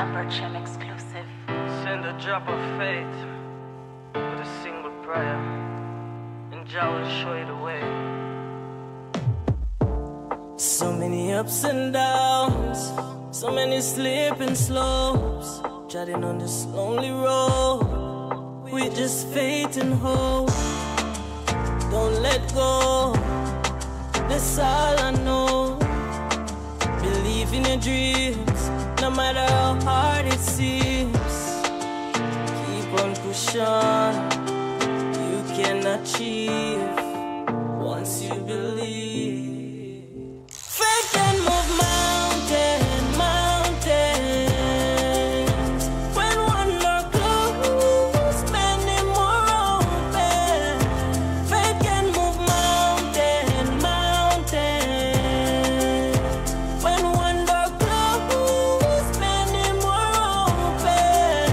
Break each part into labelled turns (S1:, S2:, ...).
S1: Exclusive.
S2: Send a drop of faith with a single prayer, and Jah will show you the way. So many ups and downs, so many slipping slopes, treading on this lonely road with just faith and hope. Don't let go, that's all I know. Believe in your dreams, no matter how hard it seems. Keep on pushing, you can achieve once you believe. Faith can move mountains. When one door closes, many more open. Faith can move mountains. When one door closes, many more open.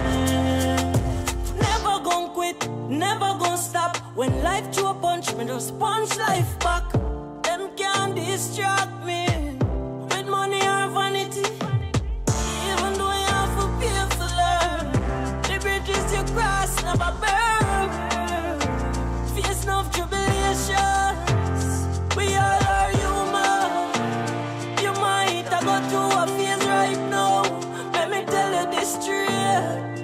S2: Never gonna quit, never gonna stop. When life threw a punch, me just punch life back. Them can't distract me with money or vanity. Even though you have to pay for learn, the bridges you cross never burn. Face no tribulations, we all are human. You might have got through a phase right now. Let me tell you this straight,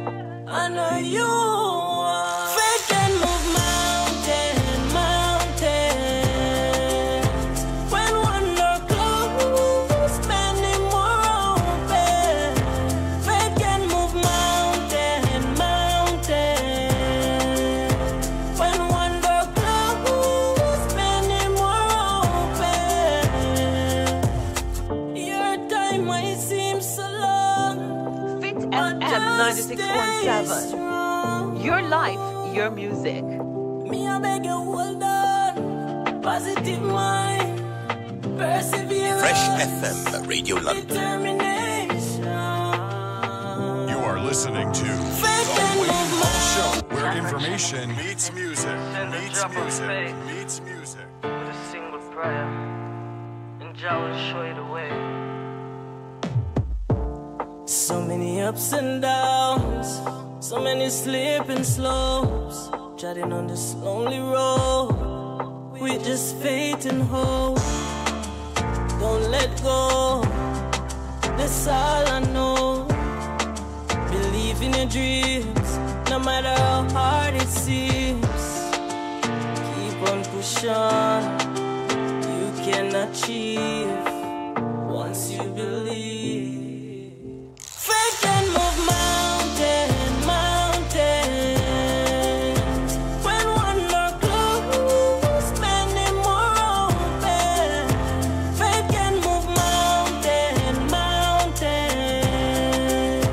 S2: I know you are. Faith can move mountains. When one door closes, many more open. Faith can move mountains. When one door closes, many more open. Your time might seem so long,
S1: Fit
S2: but
S1: FM
S2: just stay
S1: 96.7.
S2: strong.
S1: Your life, your music.
S2: Me, I beg you, hold on. Positive mind, perseverance,
S3: Fresh FM, Radio London.
S2: determination.
S4: You are listening to
S2: Faith
S4: The
S2: and
S4: Wayne
S2: movement.
S4: Hall Show, where information meets music.
S2: Send a
S4: Meets
S2: drop of
S4: music.
S2: faith
S4: Meets music.
S2: with a single prayer, and Jah will show you the way. So many ups and downs, so many slipping slopes, treading on this lonely road with just faith and hope. Don't let go, that's all I know. Believe in your dreams, no matter how hard it seems. Keep on pushing, you can achieve once you believe. Faith can move mountains. When one door closes, many more open. Faith can move mountains.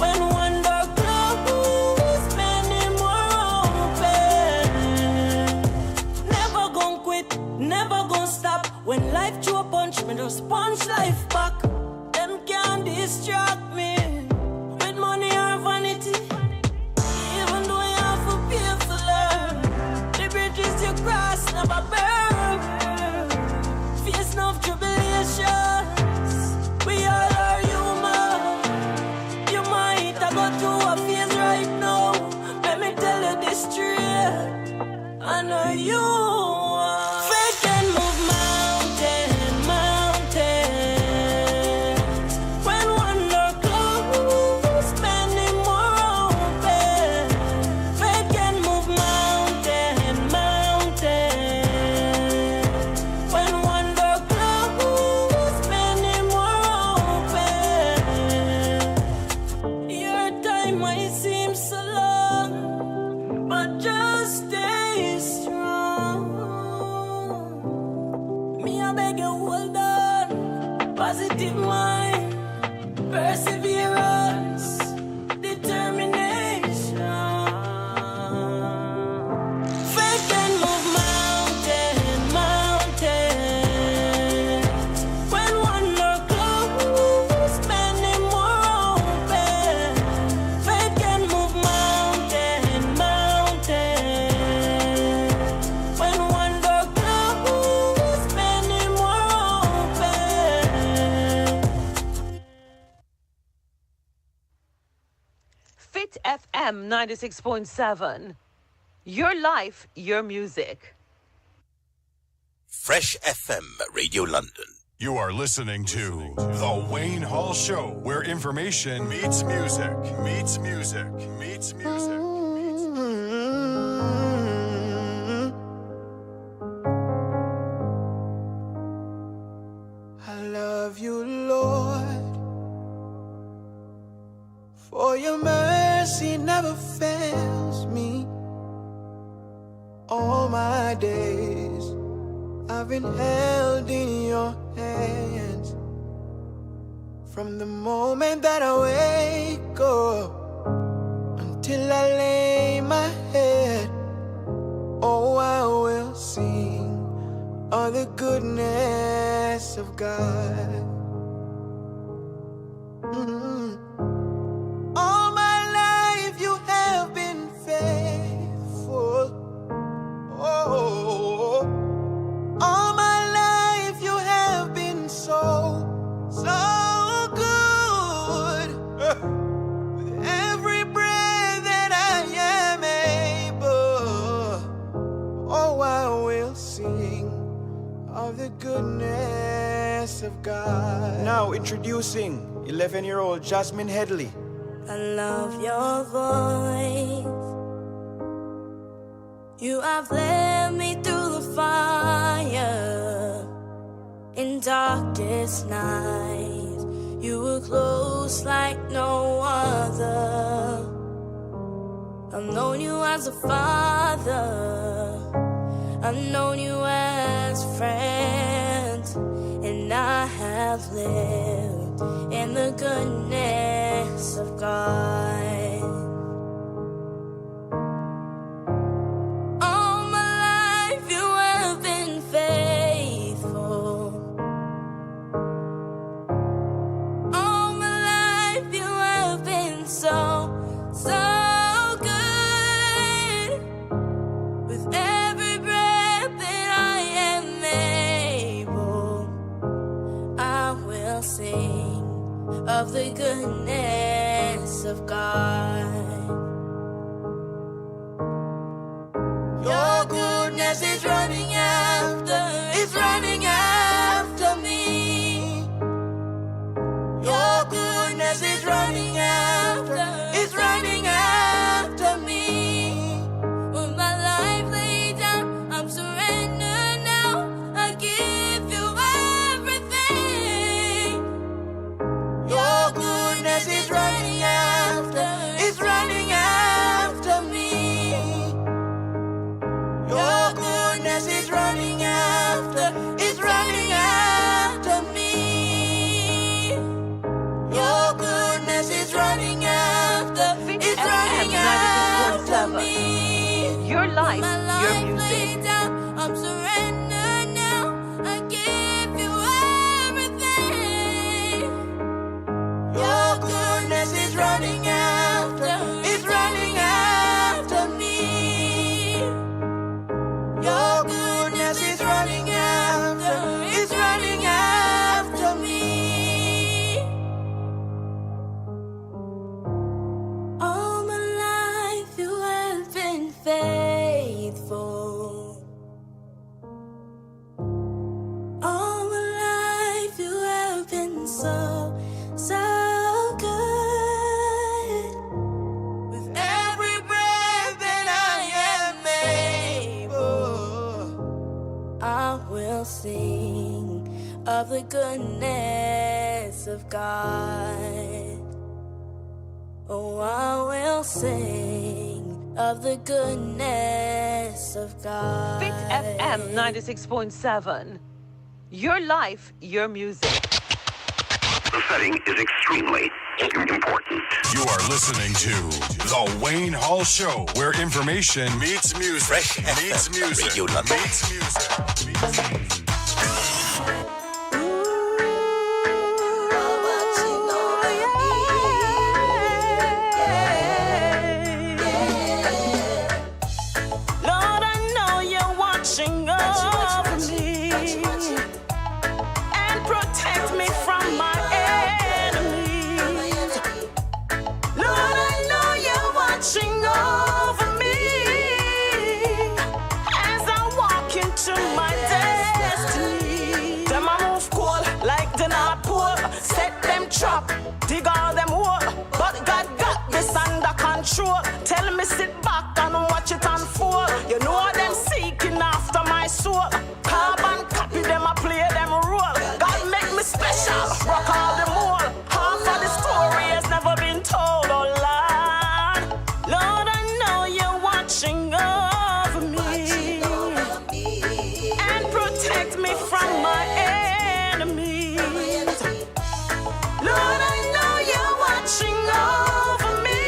S2: When one door closes, many more open. Never gonna quit, never gonna stop. When life threw a punch, me just punch life back. Them can't distract me with money or vanity. Even though you have to pay for learn, the bridges you cross never burn. Face no tribulations, we all are human. You might have got through a phase right now. Let me tell you this straight, I know you are. Faith can move mountains. When one door closes, many more open. Faith can move mountains. When one door closes, many more open. Your time might seem so long, but just stay strong. Me, I beg you, hold on. Positive mind, perseverance, determination. Faith can move mountains. When one door closes, many more open. Faith can move mountains. When one door closes, many more open.
S1: FM 96.7. Your life, your music.
S3: Fresh FM Radio London.
S4: You are listening to The Wayne Hall Show, where information meets music, meets music, meets music.
S5: I love you, Lord, for your mercy never fails me. All my days I've been held in your hands. From the moment that I wake up until I lay my head, oh, I will sing of the goodness of God. All my life you have been faithful. Oh, all my life you have been so good. With every breath that I am able, oh, I will sing of the goodness of God. Now introducing 11-year-old Jasmine Headley.
S2: I love your voice. You have led me through the fire. In darkest nights, you were close like no other. I've known you as a father, I've known you as friends, and I have lived in the goodness of God. All my life you have been faithful. All my life you have been so good. With every breath that I am able, I will sing of the goodness of God. Your goodness is running after me. Your goodness is running after me. With my life laid down, I'm surrendered now. I give you everything. Your goodness is running after me. Your goodness is running after me. Your goodness is running after me.
S1: Your life,
S2: My
S1: your
S2: life
S1: music.
S2: laid down, I'm surrendered now. I give you everything. Your goodness is running after me. Your goodness is running after me. All my life you have been faithful. All my life you have been so good. With every breath that I am able, I will sing of the goodness of God. Oh, I will sing of the goodness of God.
S1: Fit FM 96.7. Your life, your music.
S3: The setting is extremely important.
S4: You are listening to The Wayne Hall Show, where information meets music,
S3: Fresh
S4: meets
S3: FM
S4: music,
S3: Radio London.
S4: meets music, meets music.
S2: Lord, I know you're watching over me and protect me from my enemies. Lord, I know you're watching. Rock all the mole. Half of the story has never been told, oh Lord. Lord, I know you're watching over me and protect me from my enemies. Lord, I know you're watching over me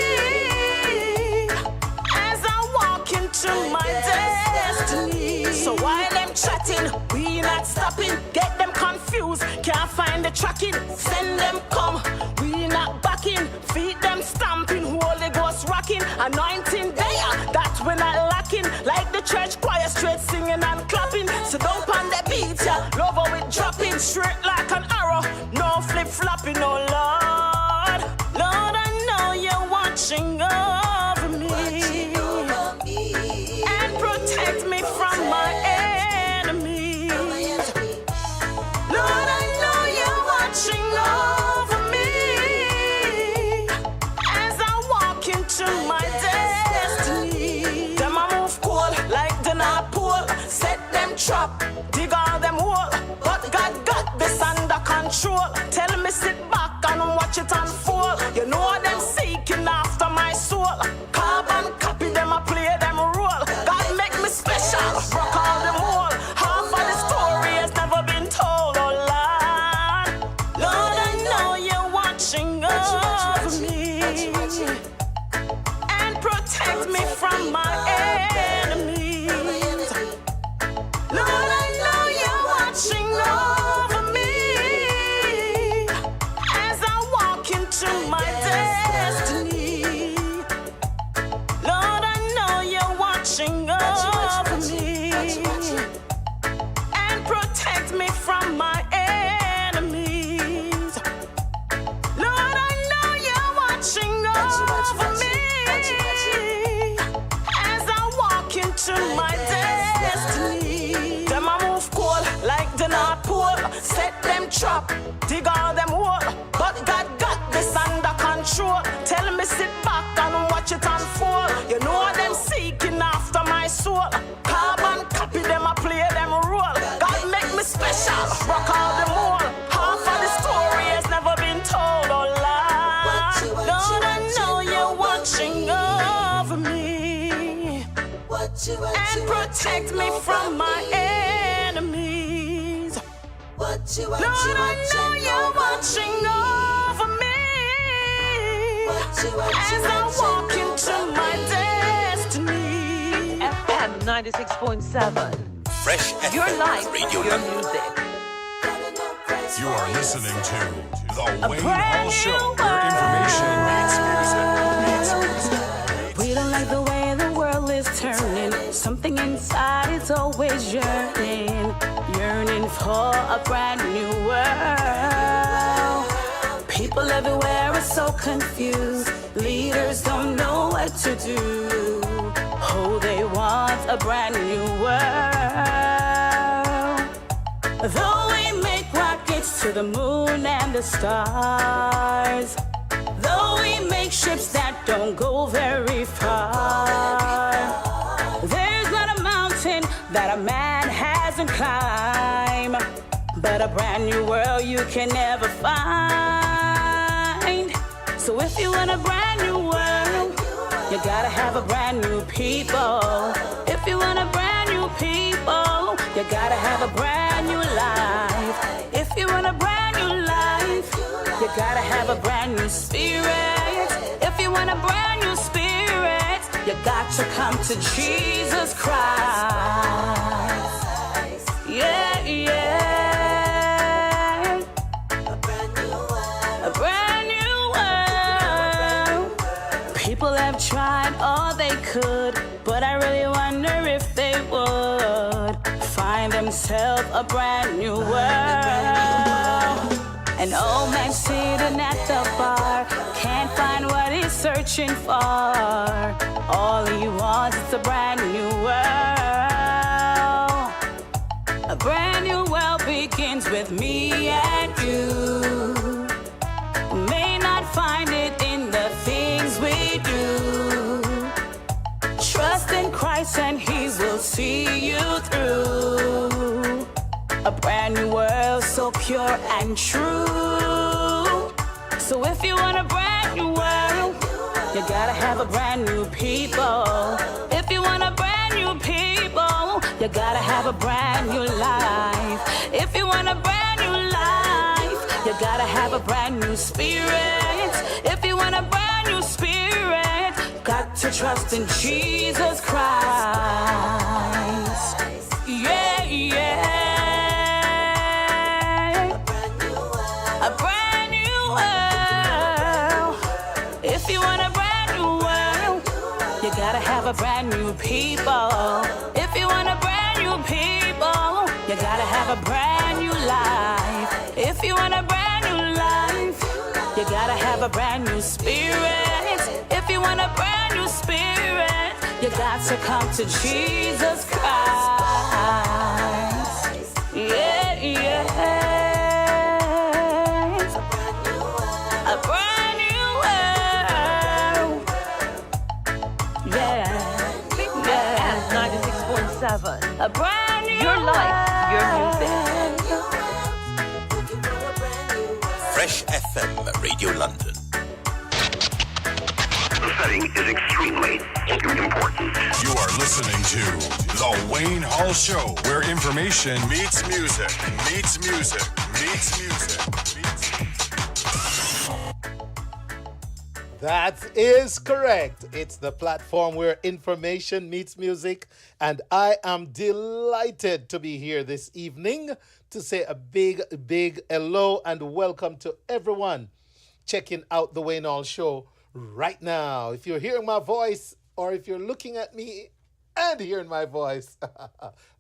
S2: as I walk into my destiny. So while them chatting, we not stopping. Get them confused, can't find the tracking. Send them come, we not backing. Feet them stamping, Holy Ghost rocking. Anointing there, that we not lacking. Like the church choir, straight singing and clapping. So don't pan the beat, yeah, love how it dropping. Straight like an arrow, no flip-flopping, oh Lord. Lord, I know you're watching over me and protect me from my enemies. Lord, I know you're watching over me as I walk into my destiny. Them I move cool like the North Pole. Set them trap, dig all them hole. But God got this under control. Tell me sit back and watch it unfold. You know them seeking after my soul. Carbon copy them, I play them role. God make me special, rock all them whole. Half of the story has never been told, oh Lord. Lord, I know you're watching over me and protect me from my enemies. Lord, I know you're watching over me as I walk into my destiny. Lord, I know you're watching over me and protect me from my enemies. Lord, I know you're watching over me as I walk into my destiny. Them I move cool like the North Pole. Set them trap, dig all them hole. But God got this under control. Tell me sit back and watch it unfold. You know them seeking after my soul. Carbon copy them, I play them role. God make me special, rock all the mole. Half of the story has never been told, oh Lord. Lord, I know you're watching over me and protect me from my enemies. Lord, I know you're watching over me as I walk into my destiny.
S1: FM 96.7.
S3: Fresh
S1: Your
S3: FM
S1: life,
S3: Radio
S1: your
S3: London.
S1: music.
S4: You are listening to The Wayne
S1: brand
S4: Hall Show,
S1: new
S4: where information meets music. Meets music.
S6: We don't like the way the world is turning. Something inside is always yearning, yearning for a brand new world. People everywhere are so confused. Leaders don't know what to do. Oh, they want a brand new world. Though we make rockets to the moon and the stars, though we make ships that don't go very far, there's not a mountain that a man hasn't climbed, but a brand new world you can never find. So if you want a brand new world, you gotta have a brand new people. If you want a brand new people, you gotta have a brand new life. If you want a brand new life, you gotta have a brand new spirit. If you want a brand new spirit, you got to come to Jesus Christ. Yeah, yeah. A brand new world. People have tried all they could, but I really wonder if they would find themselves a brand new world. An old man sitting at the bar can't find what he's searching for. All he wants is a brand new world. A brand new world begins with me and you. May not find it in the things we do. Trust in Christ and He will see you through. A brand new world so pure and true. So if you want a brand new world, you gotta have a brand new people. If you want a brand new people, you gotta have a brand new life. If you want a brand new life, you gotta have a brand new spirit. If you want a brand new spirit, got to trust in Jesus Christ. Yeah, yeah. A brand new world. If you want a brand new world, you gotta have a brand new people. If you want a brand new people, you gotta have a brand new life. If you want a brand new life, you gotta have a brand new spirit. If you want a brand new spirit, you got to come to Jesus Christ. Yeah, yeah. A brand new world. Yeah.
S1: And 96.7.
S6: A brand new
S1: Your life, your music.
S3: Fresh FM Radio London. The setting is extremely important.
S4: You are listening to The Wayne Hall Show, where information meets music, meets music, meets music, meets
S7: That is correct. It's the platform where information meets music, and I am delighted to be here this evening to say a big, big hello and welcome to everyone checking out the Wayne Hall Show right now. If you're hearing my voice or if you're looking at me and hearing my voice,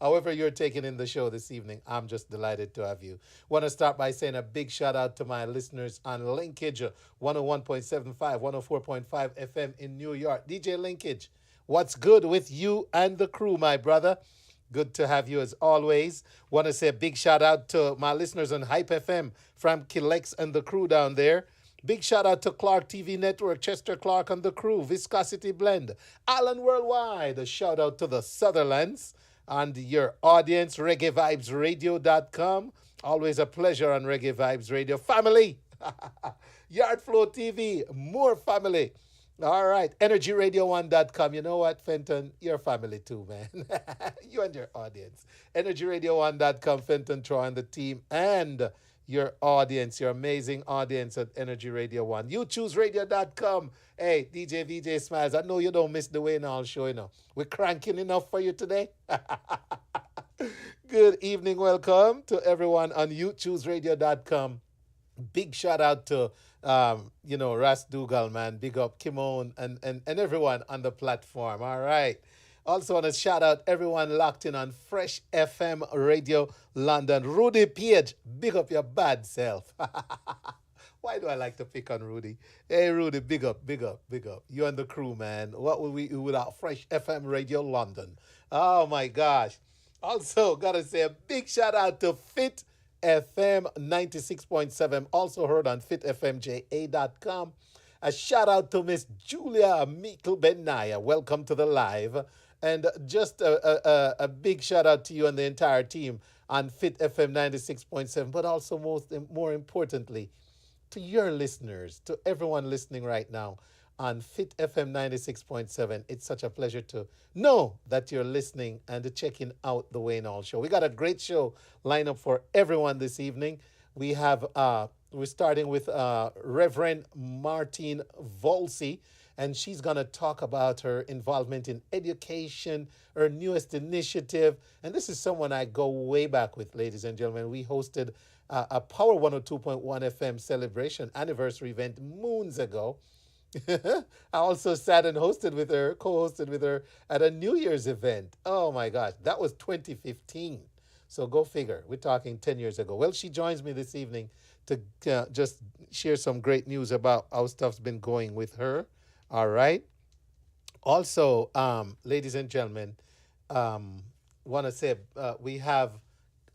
S7: however you're taking in the show this evening, I'm just delighted to have you. Want to start by saying a big shout out to my listeners on Linkage 101.75, 104.5 FM in New York. DJ Linkage, what's good with you and the crew, my brother? Good to have you as always. Want to say a big shout out to my listeners on Hype FM from Kilex and the crew down there. Big shout out to Clark TV Network, Chester Clark and the crew, Viscosity Blend, Alan Worldwide. A shout out to the Sutherlands and your audience, ReggaeVibesRadio.com. Always a pleasure on Reggae Vibes Radio. Family, Yardflow TV, more family. All right, EnergyRadio1.com. You know what, Fenton? You're family too, man. You and your audience. EnergyRadio1.com, Fenton, Troy, and the team, and your audience, your amazing audience at Energy Radio 1. YouChooseRadio.com. Hey, DJ VJ Smiles, I know you don't miss the Wayne Hall Show, you know. We're cranking enough for you today. Good evening, welcome to everyone on YouChooseRadio.com. Big shout out to, Ras Dougal, man. Big up Kimon and everyone on the platform. All right. Also want to shout out everyone locked in on Fresh FM Radio London. Rudy Page, big up your bad self. Why do I like to pick on Rudy? Hey, Rudy, big up, big up, big up. You and the crew, man. What would we do without Fresh FM Radio London? Oh, my gosh. Also, got to say a big shout out to Fit FM 96.7, also heard on fitfmja.com. A shout out to Miss Julia Mikkel Benaya. Welcome to the live. And just a big shout out to you and the entire team on Fit FM 96.7, but also more importantly, to your listeners, to everyone listening right now on Fit FM 96.7. It's such a pleasure to know that you're listening and checking out the Wayne Hall Show. We got a great show lined up for everyone this evening. We have, we're starting with Reverend Martine Volcy, and she's going to talk about her involvement in education, her newest initiative. And this is someone I go way back with, ladies and gentlemen. We hosted a Power 102.1 FM celebration anniversary event moons ago. I also sat and co-hosted with her at a New Year's event. Oh my gosh, that was 2015. So go figure, we're talking 10 years ago. Well, she joins me this evening to just share some great news about how stuff's been going with her. All right. Also, ladies and gentlemen, want to say we have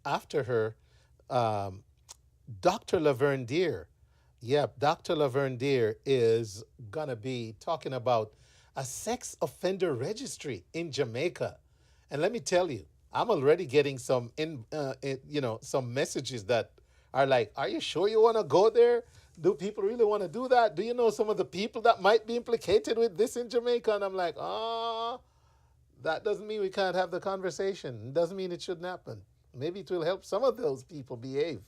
S7: after her Dr. Lavern Deer. Yep, Dr. Lavern Deer is going to be talking about a sex offender registry in Jamaica. And let me tell you, I'm already getting some some messages that are like, "Are you sure you want to go there? Do people really want to do that? Do you know some of the people that might be implicated with this in Jamaica?" And I'm like, that doesn't mean we can't have the conversation. It doesn't mean it shouldn't happen. Maybe it will help some of those people behave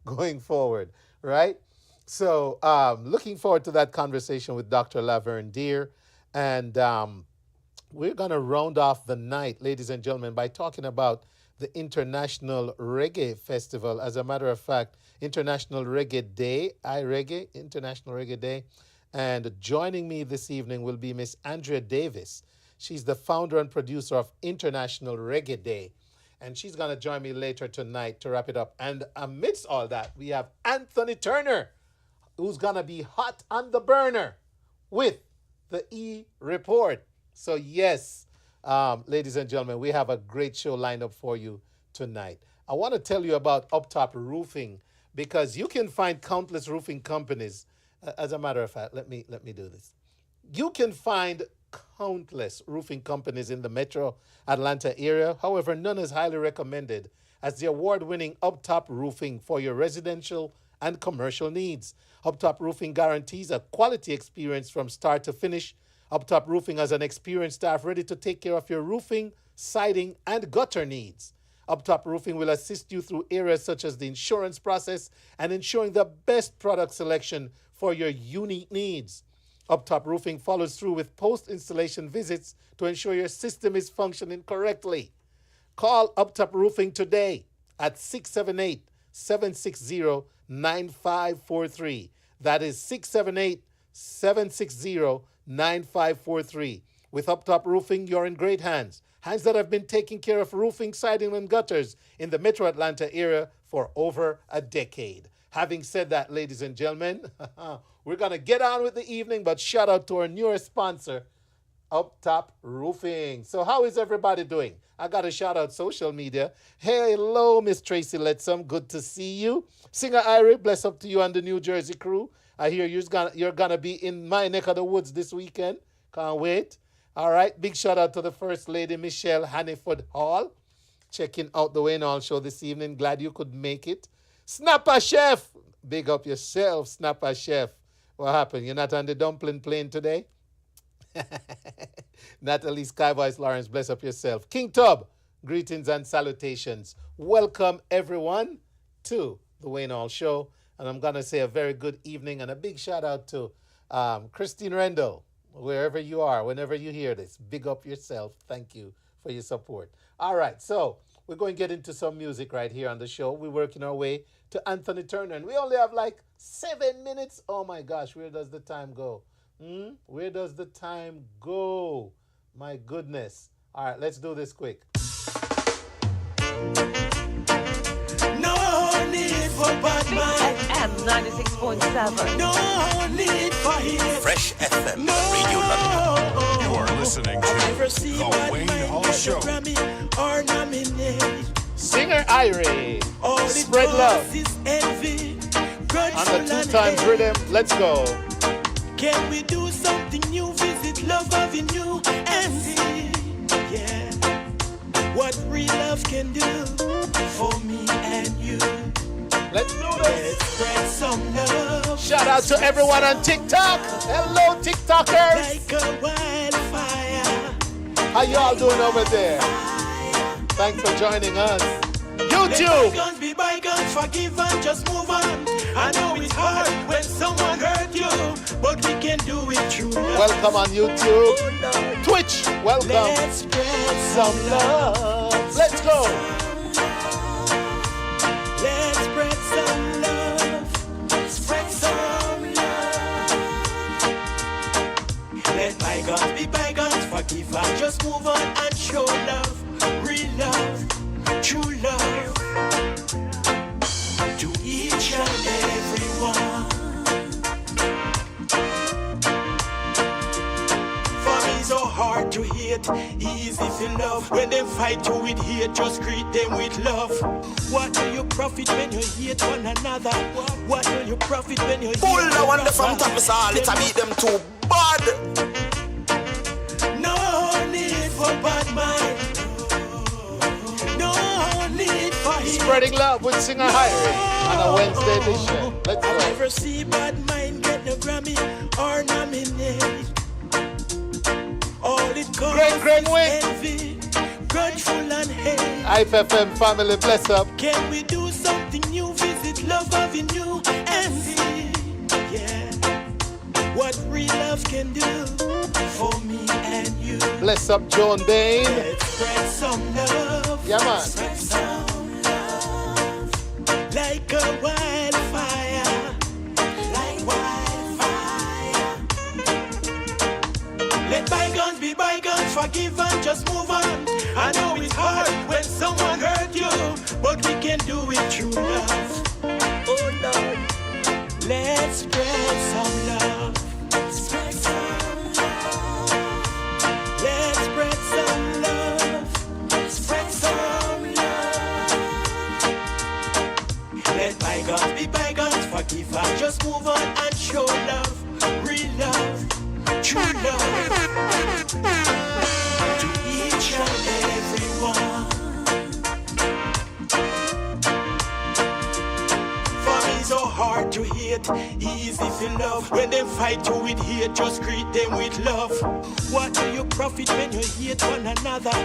S7: going forward, right? So looking forward to that conversation with Dr. Lavern Deer. And we're going to round off the night, ladies and gentlemen, by talking about the International Reggae Festival. As a matter of fact, International Reggae Day, International Reggae Day. And joining me this evening will be Miss Andrea Davis. She's the founder and producer of International Reggae Day. And she's going to join me later tonight to wrap it up. And amidst all that, we have Anthony Turner, who's going to be hot on the burner with the eReport. So yes, ladies and gentlemen, we have a great show lined up for you tonight. I want to tell you about Uptop Roofing, because you can find countless roofing companies. As a matter of fact, let me do this. You can find countless roofing companies in the metro Atlanta area. However, none is highly recommended as the award-winning Uptop Roofing for your residential and commercial needs. Uptop Roofing guarantees a quality experience from start to finish. Uptop Roofing has an experienced staff ready to take care of your roofing, siding, and gutter needs. Uptop Roofing will assist you through areas such as the insurance process and ensuring the best product selection for your unique needs. Uptop Roofing follows through with post-installation visits to ensure your system is functioning correctly. Call Uptop Roofing today at 678-760-9543. That is 678-760-9543. With Uptop Roofing, you're in great hands. Hands that have been taking care of roofing, siding, and gutters in the metro Atlanta area for over a decade. Having said that, ladies and gentlemen, we're going to get on with the evening, but shout out to our newest sponsor, Uptop Roofing. So how is everybody doing? I got to shout out social media. Hey, hello, Miss Tracy Letsom. Good to see you. Singer Irie, bless up to you and the New Jersey crew. I hear you're gonna be in my neck of the woods this weekend. Can't wait. All right, big shout out to the First Lady, Michelle Hanniford Hall, checking out the Wayne Hall show this evening. Glad you could make it. Snapper Chef, big up yourself, Snapper Chef. What happened? You're not on the dumpling plane today? Natalie Skyvoice Lawrence, bless up yourself. King Tub, greetings and salutations. Welcome everyone to the Wayne Hall Show. And I'm going to say a very good evening and a big shout out to Christine Rendell, wherever you are, whenever you hear this. Big up yourself. Thank you for your support. All right, so we're going to get into some music right here on the show. We're working our way to Anthony Turner. And we only have like 7 minutes. Oh my gosh, where does the time go? Where does the time go? My goodness. All right, let's do this quick.
S2: No need for bad mind.
S1: FM 96.7.
S2: No need for hate.
S3: Fresh FM, Radio London.
S4: You are listening to The Wayne Hall Show.
S2: Or nominate.
S7: Singer Irie,
S2: All it
S7: spread love.
S2: causes envy,
S7: On the 2 times rhythm, let's go.
S2: Can we do something new? Visit Love Avenue and see, yeah, what real love can do for me and you.
S7: Let's do
S2: Let's
S7: this.
S2: spread some love.
S7: Shout out to everyone on TikTok. Hello, TikTokers.
S2: Like a wildfire.
S7: How y'all doing over there? Thanks for joining us. YouTube.
S2: Bygones be bygones, forgive and just move on. I know it's hard when someone hurt you, but we can do it through love.
S7: Welcome on YouTube. Twitch. Welcome.
S2: Let's spread
S7: Some love. Let's go.
S2: Let's spread some love. Spread some love. Let bygones be bygones, forgive and just move on and show love. Real love, true love. To each and everyone. For me so hard to hate, easy to love. When they fight you with hate, just greet them with love. What do you profit when you hate one another? What do you profit when you hate
S8: Pull the one
S2: brother?
S8: from top is all, it's a beat them too bad.
S2: No need for bad mind. No
S7: Spreading love with Singer Hyrie on a Wednesday edition. Let's go.
S5: I never see bad mind get no Grammy or nominate. All it causes
S7: Great
S5: is
S7: win.
S5: envy, grudgeful and hate.
S7: IFFM family, bless up.
S5: Can we do something new? Visit Love Avenue and see, yeah, what real love can do for me and you.
S7: Bless up, Joan Bain.
S5: Let's spread some love.
S7: Yeah, man.
S5: Spread some love like a wildfire, like wildfire. Let bygones be bygones, forgive and just move on. I know it's hard when someone hurt you, but we can do it through love. Oh Lord, let's spread some love. Spread some love. Let's spread some love. Spread some love. Let bygones be bygones, forgive and just move on and show love, real love, true love to each and everyone. For me so hard to hate, easy to love. When they fight you with hate, just greet them with love. What do you profit when you hate one another?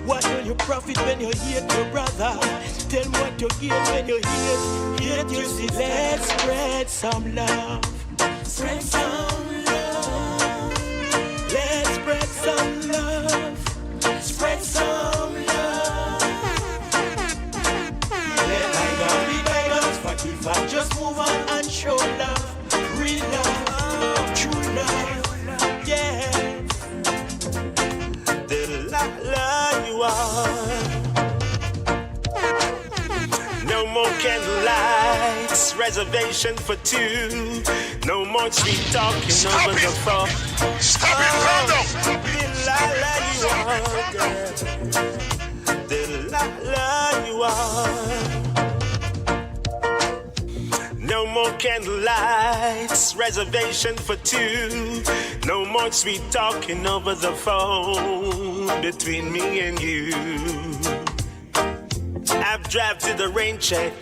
S5: What do you profit when you hate your brother? Tell me what you get when you hate you see. Let's spread some love. Spread some love. Let's spread some love. Spread some love. Let bygones be bygones, forgive and just move on and show love, real love, true love, yeah. Delilah, you are. No more candlelights, reservation for two. No more sweet talking over the phone.
S4: Stop it, Rondo!
S5: Delilah, you are, girl. Delilah, you are. No more candlelights, reservation for two. No more sweet talking over the phone between me and you. I've drafted a rain check,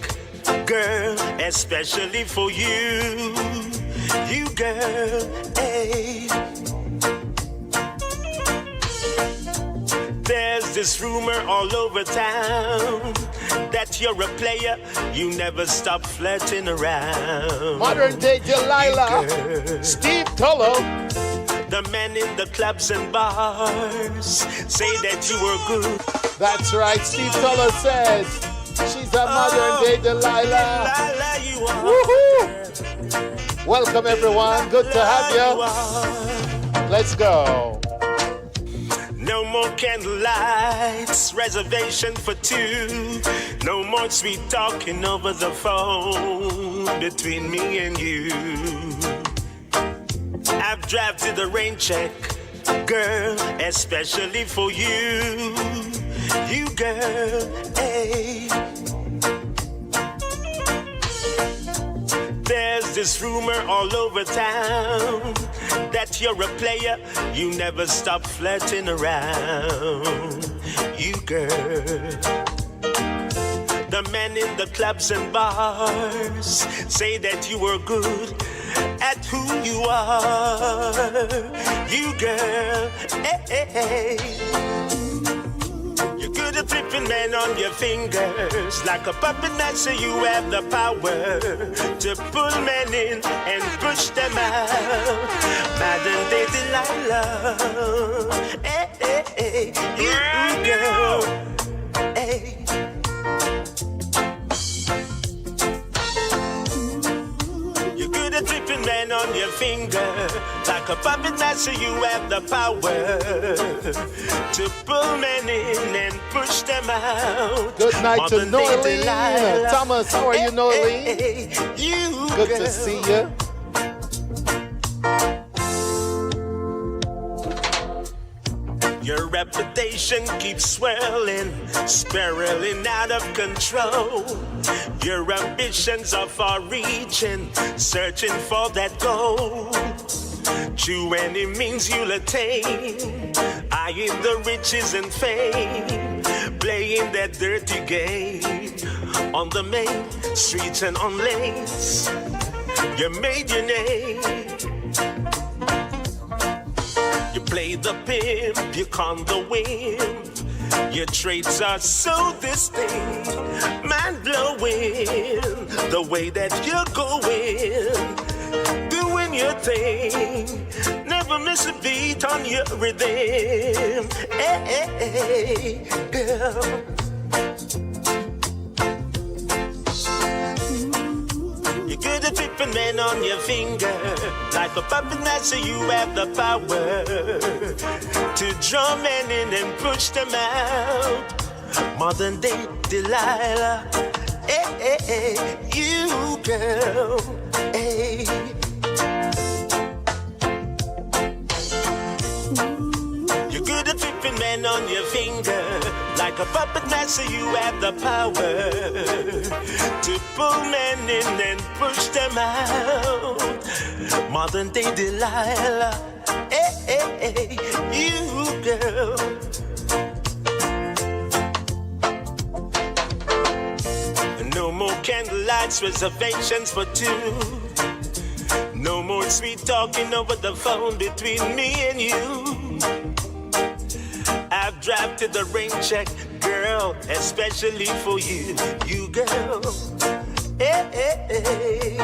S5: girl, especially for you. You, girl, hey. There's this rumor all over town that you're a player, you never stop flirting around.
S7: Modern day Delilah, Steve Tullo.
S5: The men in the clubs and bars say that you were good.
S7: That's right, Steve Tullo says she's a modern day Delilah.
S5: Delilah, you are.
S7: Woohoo! Welcome everyone, good to have you. Let's go.
S5: No more candlelights, reservation for two. No more sweet talking over the phone between me and you. I've drafted a rain check, girl, especially for you. You, girl, hey. There's this rumor all over town that you're a player, you never stop flirting around. You, girl. The men in the clubs and bars say that you were good at who you are. You, girl, hey, hey. You're good at flipping men on your fingers. Like a puppet dancer, you have the power to pull men in and push them out. Modern day Delilah. Hey, hey, hey. You, girl, hey. Tripping man on your finger, like a puppet dancer, you have the power to pull men in and push them out.
S7: Good night to Noeline. Thomas, how are you, Noeline?
S5: You,
S7: good
S5: girl.
S7: to see you.
S5: Your reputation keeps swelling, spiraling out of control. Your ambitions are far-reaching, searching for that goal. Through any means you'll attain, eyeing the riches and fame, playing that dirty game
S9: on the main streets and on lanes. You made your name. You play the pimp, you con the wimp. Your traits are so distinct, mind blowing. The way that you're going, doing your thing, never miss a beat on your rhythm. Hey, girl. You're good at flipping men on your finger, like a puppet master. You have the power to draw men in and push them out. Modern day Delilah, hey, you girl, hey. You're good at flipping men on your finger, like a puppet master. You have the power to pull men in and push them out. Modern day Delilah, hey, you girl. No more candlelights, reservations for two. No more sweet talking over the phone between me and you. I've drafted the rain check, girl, especially for you, you girl. Hey.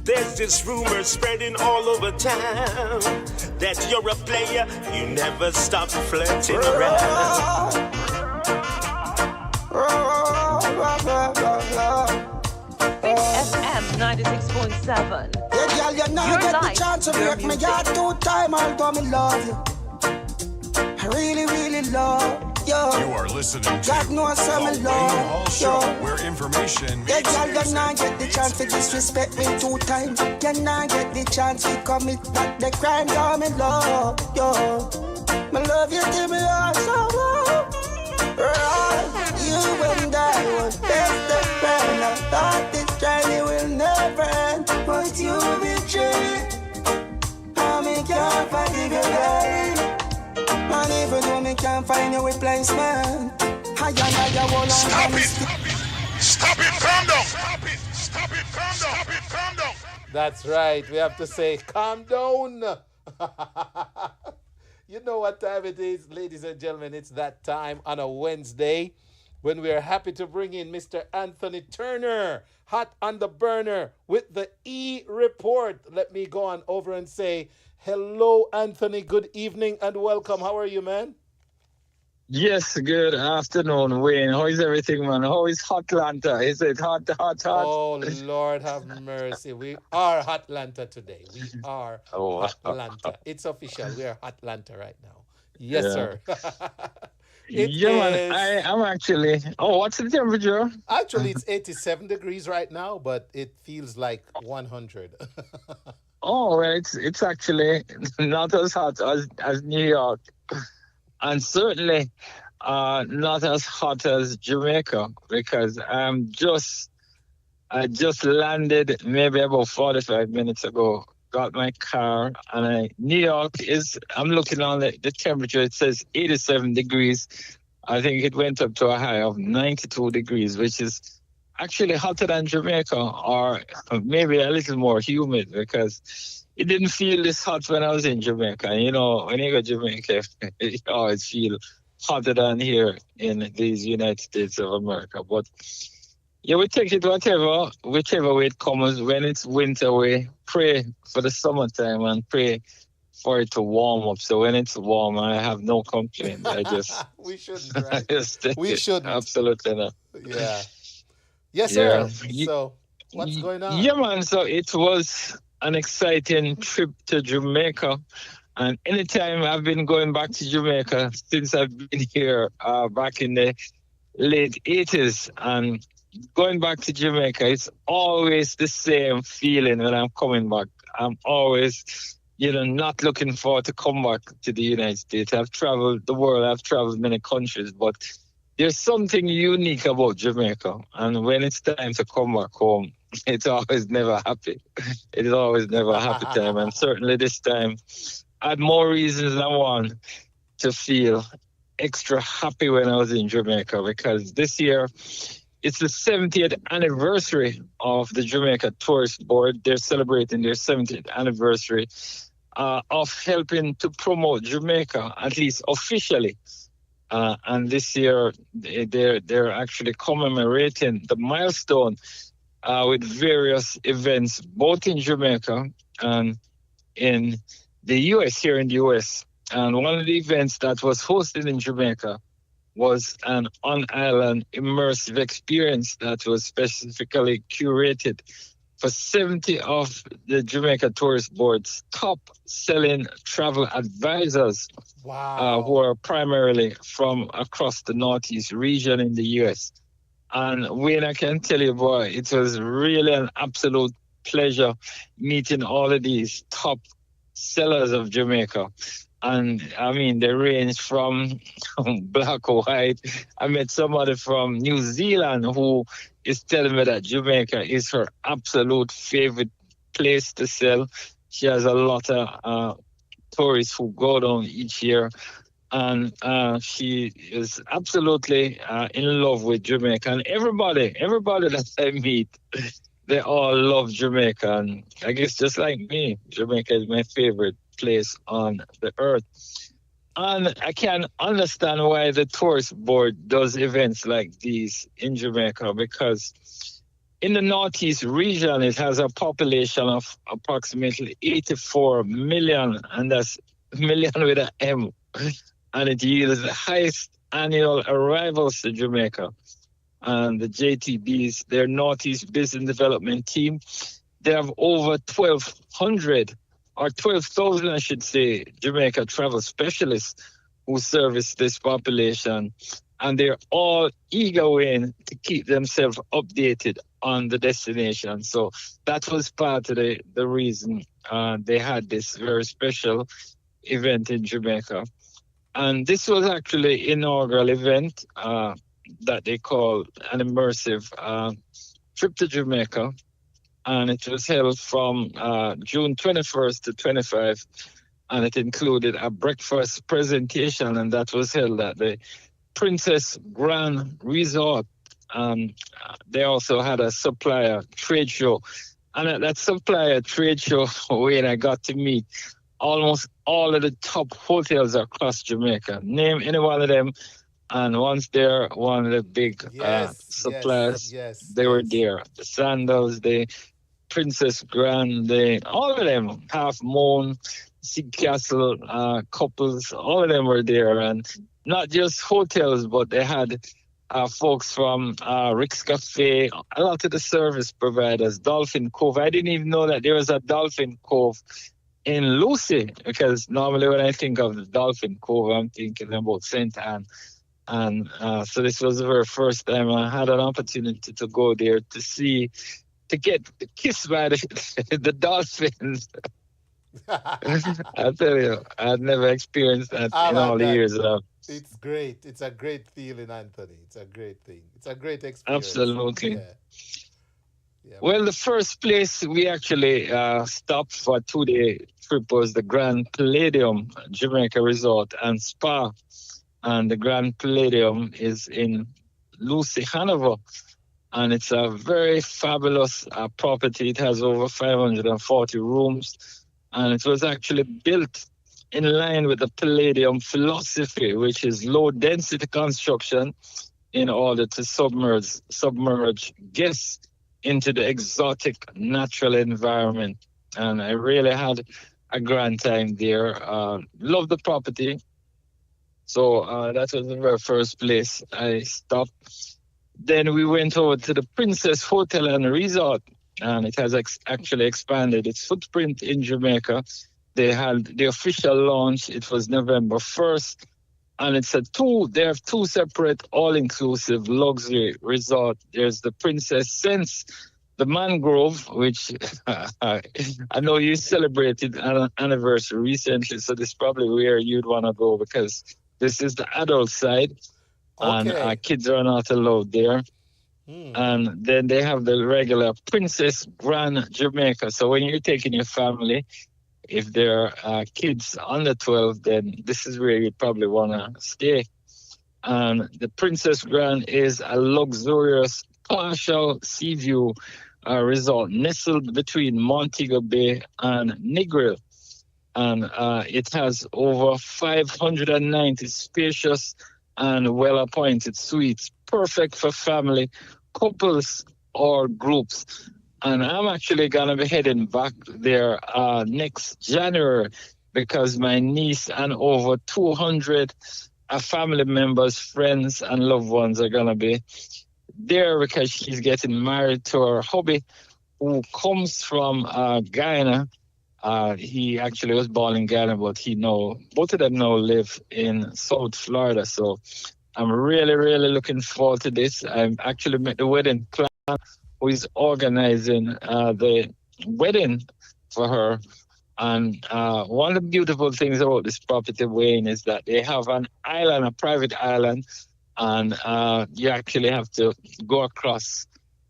S9: There's this rumor spreading all over town that you're a player, you never stop flirting around.
S1: FM 96.7.
S10: Yeah, girl, you now
S1: Your
S10: get the
S1: life,
S10: chance to
S1: your
S10: break me
S1: music.
S10: heart 2 times, although me love you. I really, really love you.
S4: You are listening to
S10: God knows
S4: The
S10: I'm
S4: Wayne
S10: in love,
S4: Hall Show,
S10: yo.
S4: where information
S10: Yeah,
S4: meets
S10: girl, you
S4: music.
S10: now get the chance to disrespect me 2 times. You now get the chance to commit back the crime, girl, me love you. Me love you till me heart so low. You and I were best of friends. I thought this journey will never end, but you betrayed. Me can't find you again. And even though me can't find your replacement, I wanna
S4: Stop it! Stop it! Calm down! Stop it! Stop it! Calm down! Stop it! Calm down!
S7: That's right. We have to say, calm down. You know what time it is, ladies and gentlemen. It's that time on a Wednesday when we are happy to bring in Mr. Anthony Turner, hot on the burner with the eReport. Let me go on over and say, hello, Anthony. Good evening and welcome. How are you, man?
S11: Yes, good afternoon, Wayne. How is everything, man? How is Hotlanta? Is it hot?
S7: Oh, Lord have mercy. We are Hotlanta today. We are Hotlanta. It's official. We are Hotlanta right now. Yes,
S11: Yeah.
S7: sir.
S11: Man, I'm actually... Oh, what's the temperature?
S7: Actually, it's 87 degrees right now, but it feels like 100.
S11: Oh, well, it's actually not as hot as New York. And certainly not as hot as Jamaica, because I just landed maybe about 45 minutes ago, got my car, and New York I'm looking on the temperature, it says 87 degrees. I think it went up to a high of 92 degrees, which is actually hotter than Jamaica, or maybe a little more humid, because it didn't feel this hot when I was in Jamaica. And you know, when you go to Jamaica, you always feel hotter than here in these United States of America. But yeah, we take it whichever way it comes. When it's winter, we pray for the summertime and pray for it to warm up. So when it's warm, I have no complaint. I just...
S7: We shouldn't, right?
S11: We
S7: shouldn't.
S11: Absolutely not.
S7: Yeah. Yes, sir.
S11: Yeah.
S7: So, what's going on?
S11: Yeah, man. So it was an exciting trip to Jamaica. And anytime I've been going back to Jamaica since I've been here back in the late 80s. And going back to Jamaica, it's always the same feeling when I'm coming back. I'm always, not looking forward to come back to the United States. I've traveled the world. I've traveled many countries, but there's something unique about Jamaica. And when it's time to come back home, it's always never happy. It is always never a happy time. And certainly this time, I had more reasons than one to feel extra happy when I was in Jamaica because this year it's the 70th anniversary of the Jamaica Tourist Board. They're celebrating their 70th anniversary of helping to promote Jamaica, at least officially. And this year, they're actually commemorating the milestone with various events, both in Jamaica and in the U.S., here in the U.S. And one of the events that was hosted in Jamaica was an on-island immersive experience that was specifically curated for 70 of the Jamaica Tourist Board's top-selling travel advisors.
S7: Wow.
S11: Who are primarily from across the Northeast region in the U.S. And Wayne, I can tell you, boy, it was really an absolute pleasure meeting all of these top sellers of Jamaica. And I mean, they range from black or white. I met somebody from New Zealand who is telling me that Jamaica is her absolute favorite place to sell. She has a lot of tourists who go down each year, and she is absolutely in love with Jamaica. And everybody that I meet, they all love Jamaica. And I guess just like me, Jamaica is my favorite place on the earth. And I can understand why the tourist board does events like these in Jamaica, because in the Northeast region, it has a population of approximately 84 million, and that's million with an M. And it yields the highest annual arrivals to Jamaica. And the JTBs, their Northeast Business Development Team, they have over 1,200 or 12,000, I should say, Jamaica travel specialists who service this population. And they're all eager in to keep themselves updated on the destination. So that was part of the reason they had this very special event in Jamaica. And this was actually an inaugural event that they call an immersive trip to Jamaica. And it was held from June 21st to 25. And it included a breakfast presentation, and that was held at the Princess Grand Resort. They also had a supplier trade show. And at that supplier trade show, when I got to meet almost all of the top hotels across Jamaica. Name any one of them, and once they're one of the big suppliers, they were there. The Sandals, the Princess Grand, all of them, Half Moon, Sea Castle, couples, all of them were there. And not just hotels, but they had folks from Rick's Cafe, a lot of the service providers, Dolphin Cove. I didn't even know that there was a Dolphin Cove in Lucy, because normally when I think of the Dolphin Cove, I'm thinking about St. Anne. And so this was the very first time I had an opportunity to go there to get kissed by the dolphins. I tell you, I've never experienced that in all the years.
S7: It's great. It's a great feeling, Anthony. It's a great thing. It's a great experience.
S11: Absolutely.
S7: Yeah,
S11: well, the first place we actually stopped for a 2-day trip was the Grand Palladium Jamaica Resort and Spa. And the Grand Palladium is in Lucy, Hanover. And it's a very fabulous property. It has over 540 rooms. And it was actually built in line with the Palladium philosophy, which is low-density construction in order to submerge guests into the exotic natural environment. And I really had a grand time there. Loved the property. So that was the very first place I stopped. Then we went over to the Princess Hotel and Resort, and it has actually expanded its footprint in Jamaica. They had the official launch. It was November 1st. And they have two separate all-inclusive luxury resorts. There's the Princess Sense, the Mangrove, which I know you celebrated an anniversary recently, so this is probably where you'd want to go, because this is the adult side, and kids are not allowed there. And then they have the regular Princess Grand Jamaica. So when you're taking your family, if there are kids under 12, then this is where you'd probably want to stay. And the Princess Grand is a luxurious partial sea view resort nestled between Montego Bay and Negril. And it has over 590 spacious and well-appointed suites, perfect for family, couples, or groups. And I'm actually going to be heading back there next January because my niece and over 200 family members, friends, and loved ones are going to be there because she's getting married to her hubby who comes from Guyana. He actually was born in Ghana, but both of them now live in South Florida. So I'm really, really looking forward to this. I actually met the wedding planner who is organizing the wedding for her. And one of the beautiful things about this property, Wayne, is that they have an island, a private island, and you actually have to go across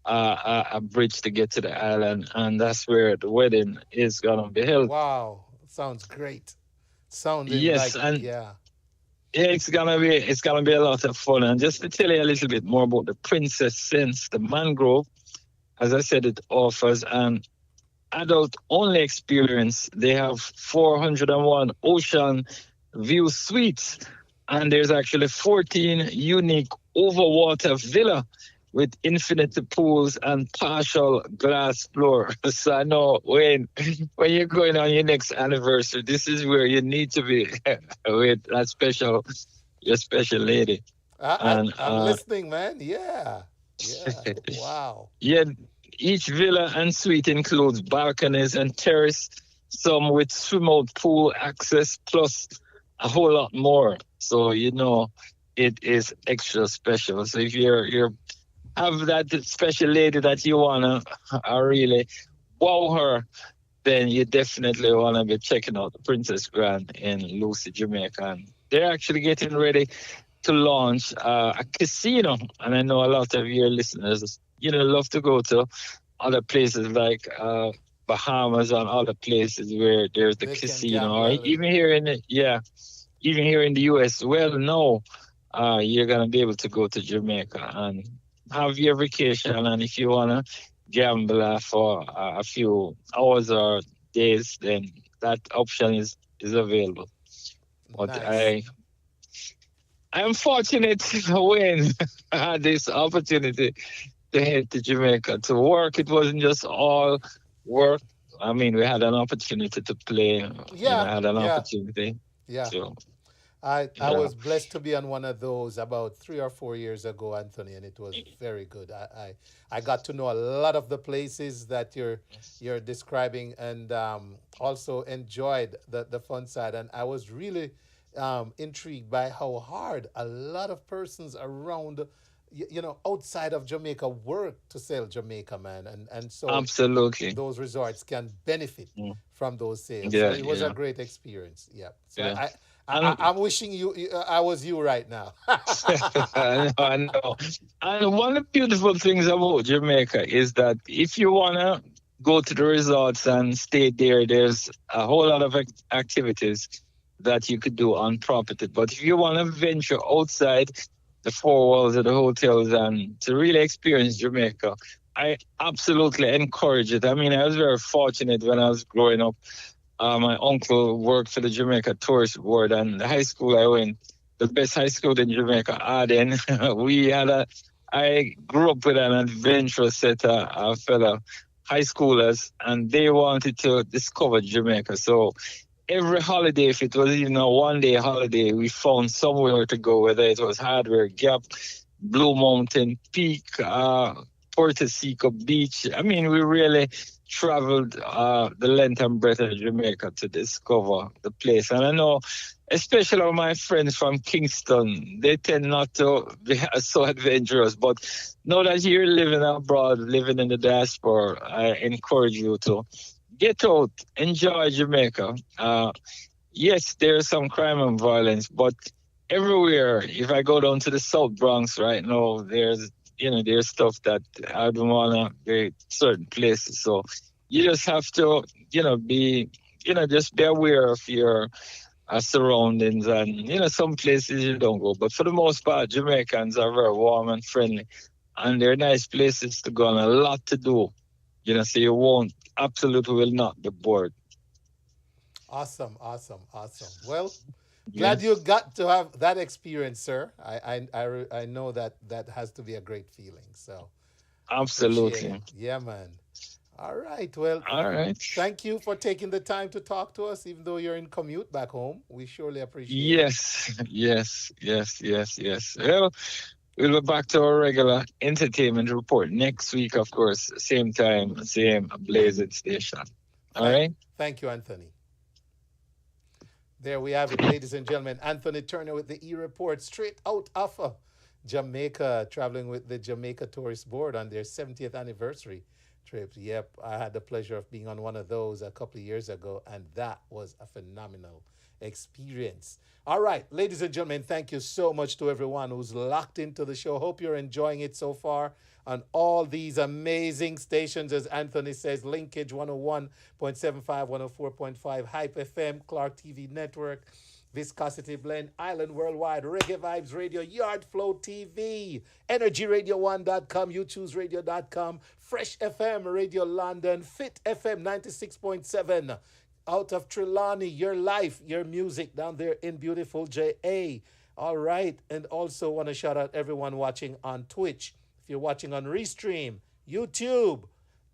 S11: a bridge to get to the island, and that's where the wedding is gonna be held.
S7: Wow, sounds great. Sounding
S11: Yes,
S7: like,
S11: and
S7: yeah.
S11: it's gonna be a lot of fun. And just to tell you a little bit more about the Princess Sense, the mangrove, as I said, it offers an adult-only experience. They have 401 ocean view suites, and there's actually 14 unique overwater villa with infinity pools and partial glass floor. So I know when you're going on your next anniversary, this is where you need to be with your special lady.
S7: I'm listening, man. Yeah. Wow.
S11: Yeah, each villa and suite includes balconies and terrace, some with swim-out pool access, plus a whole lot more. So it is extra special. So if you're have that special lady that you wanna really wow her, then you definitely wanna be checking out the Princess Grand in Lucy, Jamaica. And they're actually getting ready to launch a casino, and I know a lot of your listeners, love to go to other places like Bahamas and other places where there's the casino, or even here in the US. Well, no, you're gonna be able to go to Jamaica and have your vacation, and if you wanna gamble for a few hours or days, then that option is available. But
S7: nice.
S11: I am fortunate when I had this opportunity to head to Jamaica to work. It wasn't just all work. I mean, we had an opportunity to play.
S7: Yeah.
S11: I had an opportunity.
S7: Yeah.
S11: So,
S7: I was blessed to be on one of those about 3 or 4 years ago, Anthony, and it was very good. I got to know a lot of the places that you're describing, and also enjoyed the fun side. And I was really intrigued by how hard a lot of persons around, outside of Jamaica work to sell Jamaica, man, and so
S11: absolutely,
S7: those resorts can benefit from those sales.
S11: Yeah,
S7: so it was a great experience. Yeah. So
S11: Yeah.
S7: I'm wishing I was you right now.
S11: I know. And one of the beautiful things about Jamaica is that if you wanna go to the resorts and stay there, there's a whole lot of activities that you could do on property. But if you want to venture outside the four walls of the hotels and to really experience Jamaica, I absolutely encourage it. I mean, I was very fortunate when I was growing up. My uncle worked for the Jamaica Tourist Board, and the high school I went, the best high school in Jamaica, Arden, I grew up with an adventurous set of fellow high schoolers, and they wanted to discover Jamaica. So every holiday, if it was even a one-day holiday, we found somewhere to go, whether it was Hardware Gap, Blue Mountain Peak, Puerto Seco Beach. I mean, we really traveled the length and breadth of Jamaica to discover the place. And I know, especially my friends from Kingston, they tend not to be so adventurous. But now that you're living abroad, living in the diaspora, I encourage you to get out, enjoy Jamaica. Yes, there's some crime and violence, but everywhere, if I go down to the South Bronx right now, there's stuff that I don't want to be certain places. So you just have to, just be aware of your surroundings, and some places you don't go. But for the most part, Jamaicans are very warm and friendly, and they're nice places to go and a lot to do. So you won't, absolutely will not be bored.
S7: Awesome, awesome, awesome. Well, glad
S11: Yes,
S7: you got to have that experience, sir. I know that that has to be a great feeling. So appreciate it.
S11: absolutely.
S7: Yeah, man. All right. Well,
S11: All right.
S7: thank you for taking the time to talk to us, even though you're in commute back home. We surely appreciate it.
S11: Yes, yes, yes, yes, yes. Well, we'll be back to our regular entertainment report next week, of course. Same time, same blazing station. All
S7: Thank,
S11: right.
S7: thank you, Anthony. There we have it, ladies and gentlemen. Anthony Turner with the eReport, straight out of Jamaica, traveling with the Jamaica Tourist Board on their 70th anniversary trip. Yep, I had the pleasure of being on one of those a couple of years ago, and that was a phenomenal experience. All right, ladies and gentlemen, thank you so much to everyone who's locked into the show. Hope you're enjoying it so far on all these amazing stations, as Anthony says: Linkage 101.75, 104.5, Hype FM, Clark TV Network, Viscosity Blend, Island Worldwide, Reggae Vibes Radio, Yard Flow TV, EnergyRadio1.com, YouTubeRadio.com, Fresh FM Radio London, Fit FM 96.7, out of Trelawny, your life, your music down there in beautiful JA. All right. And also want to shout out everyone watching on Twitch. If you're watching on Restream, YouTube,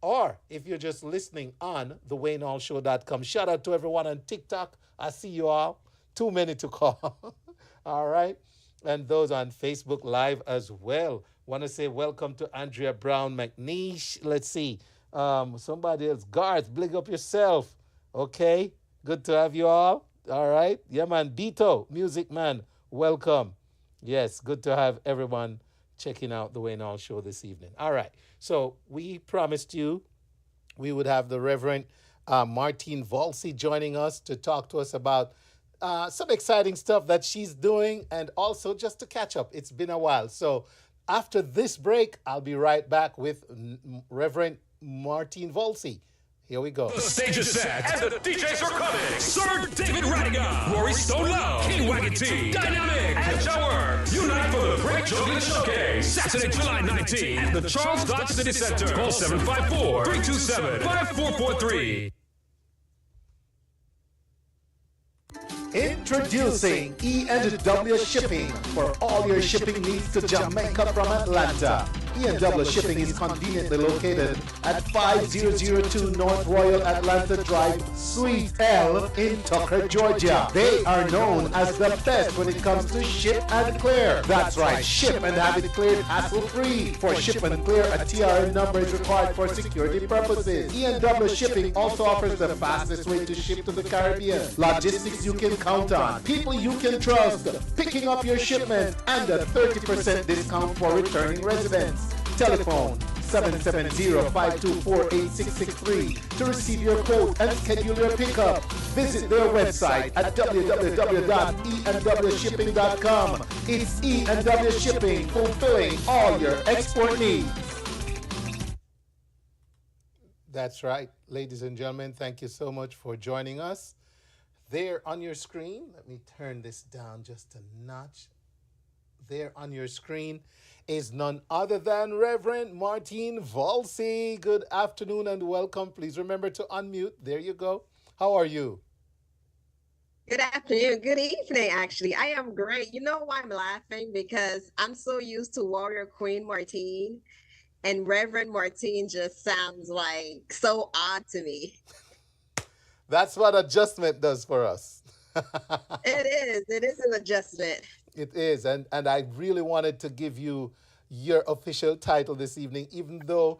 S7: or if you're just listening on thewayneallshow.com. Shout out to everyone on TikTok. I see you all. Too many to call. All right. And those on Facebook Live as well. Want to say welcome to Andrea Brown McNeish. Let's see. Somebody else. Garth, big up yourself. Okay. Good to have you all. All right. Yeah, man. Beto, Music Man, welcome. Yes, good to have everyone checking out the Wayne Hall Show this evening. All right. So we promised you we would have the Reverend Martine Volcy joining us to talk to us about some exciting stuff that she's doing, and also just to catch up. It's been a while. So after this break, I'll be right back with Reverend Martine Volcy. Here we go.
S12: The stage is set and the DJs are coming. Sir David Radigan, Rory Stone Low, King Wagon T, Dynamic, and Shower. Unite for the Great Juggling Showcase. Saturday, July 19th at the Charles Dodge City Center. Call 754-327-5443.
S7: Introducing E&W Shipping for all your shipping needs to Jamaica from Atlanta. E&W Shipping is conveniently located at 5002 North Royal Atlanta Drive, Suite L in Tucker, Georgia. They are known as the best when it comes to ship and clear. That's right, ship and have it cleared hassle-free. For ship and clear, a TRN number is required for security purposes. E&W Shipping also offers the fastest way to ship to the Caribbean. Logistics you can count on, people you can trust, picking up your shipment, and a 30% discount for returning residents. Telephone 770-524-8663 to receive your quote and schedule your pickup. Visit their website at www.enwshipping.com. It's E&W Shipping, fulfilling all your export needs. That's right, ladies and gentlemen. Thank you so much for joining us. There on your screen, let me turn this down just a notch. There on your screen is none other than Reverend Martine Volcy. Good afternoon and welcome. Please remember to unmute. There you go. How are you?
S13: Good afternoon. Good evening, actually. I am great. You know why I'm laughing? Because I'm so used to Warrior Queen Martine, and Reverend Martine just sounds like so odd to me.
S7: That's what adjustment does for us.
S13: It is. It is an adjustment.
S7: It is. And I really wanted to give you your official title this evening, even though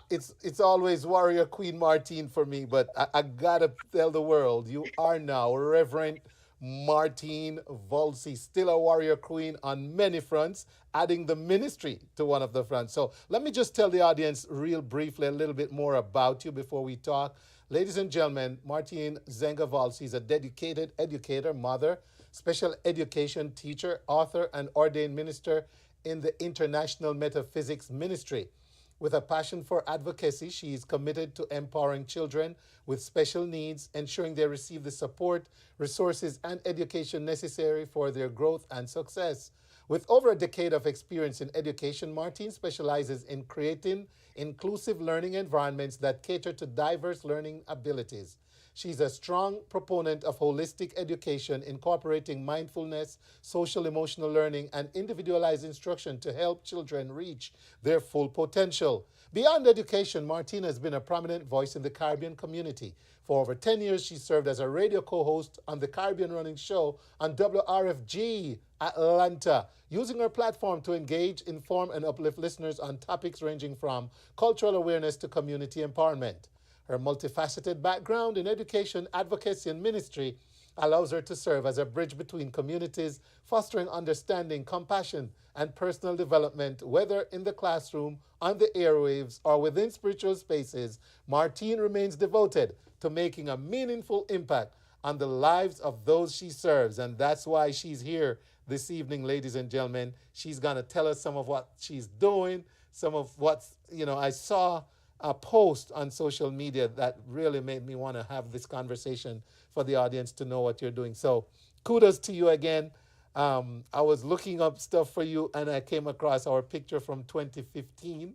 S7: it's always Warrior Queen Martine for me. But I got to tell the world, you are now Reverend Martine Volcy, still a Warrior Queen on many fronts, adding the ministry to one of the fronts. So let me just tell the audience real briefly a little bit more about you before we talk. Ladies and gentlemen, Martine Zhenga Volcy is a dedicated educator, mother, special education teacher, author, and ordained minister in the International Metaphysics Ministry. With a passion for advocacy, she is committed to empowering children with special needs, ensuring they receive the support, resources, and education necessary for their growth and success. With over a decade of experience in education, Martine specializes in creating inclusive learning environments that cater to diverse learning abilities. She's a strong proponent of holistic education, incorporating mindfulness, social emotional learning, and individualized instruction to help children reach their full potential. Beyond education, Martine has been a prominent voice in the Caribbean community. For over 10 years, she served as a radio co host on the Caribbean Running Show on WRFG Atlanta, using her platform to engage, inform, and uplift listeners on topics ranging from cultural awareness to community empowerment. Her multifaceted background in education, advocacy, and ministry allows her to serve as a bridge between communities, fostering understanding, compassion, and personal development, whether in the classroom, on the airwaves, or within spiritual spaces. Martine remains devoted to making a meaningful impact on the lives of those she serves. And that's why she's here this evening, ladies and gentlemen. She's going to tell us some of what she's doing, some of what's, I saw a post on social media that really made me want to have this conversation for the audience to know what you're doing. So kudos to you again. I was looking up stuff for you and I came across our picture from 2015.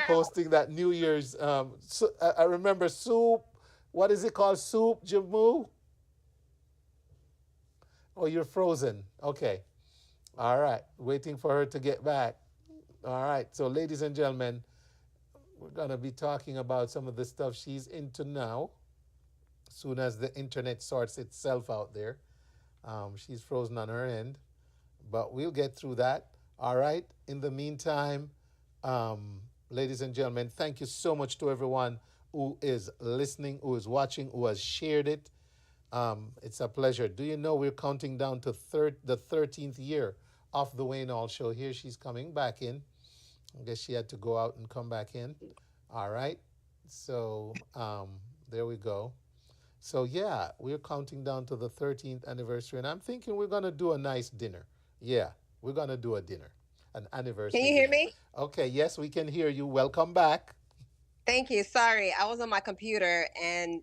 S7: Hosting that New Year's. I remember Soup. What is it called? Soup, Jamu? Oh, you're frozen. Okay. All right. Waiting for her to get back. All right. So, ladies and gentlemen, we're going to be talking about some of the stuff she's into now. Soon as the internet sorts itself out there. She's frozen on her end. But we'll get through that. All right. In the meantime, ladies and gentlemen, thank you so much to everyone who is listening, who is watching, who has shared it. It's a pleasure. Do you know we're counting down to the 13th year of the Wayne Hall Show? Here she's coming back in. I guess she had to go out and come back in. All right. So there we go. So yeah, we're counting down to the 13th anniversary, and I'm thinking we're going to do a nice dinner. Yeah, we're going to do a dinner, an anniversary.
S13: Can you hear
S7: dinner.
S13: me?
S7: Okay, yes, we can hear you. Welcome back.
S13: Thank you. Sorry, I was on my computer and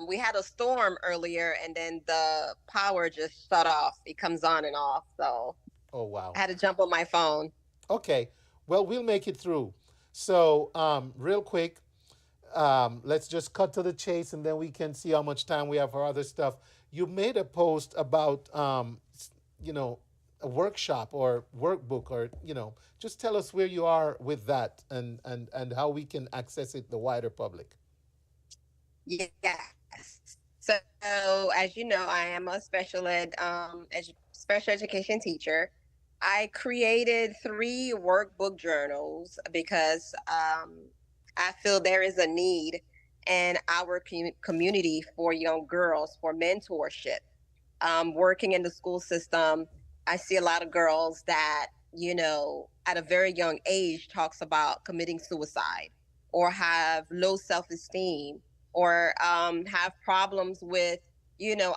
S13: we had a storm earlier and then the power just shut off. It comes on and off. So
S7: oh, wow.
S13: I had to jump on my phone.
S7: Okay. Well, we'll make it through. So real quick, let's just cut to the chase and then we can see how much time we have for other stuff. You made a post about, a workshop or workbook or, just tell us where you are with that and how we can access it, the wider public.
S13: Yes. So as you know, I am a special education teacher. I created 3 workbook journals because I feel there is a need in our community for young girls for mentorship. Working in the school system, I see a lot of girls that, at a very young age talks about committing suicide or have low self-esteem or have problems with,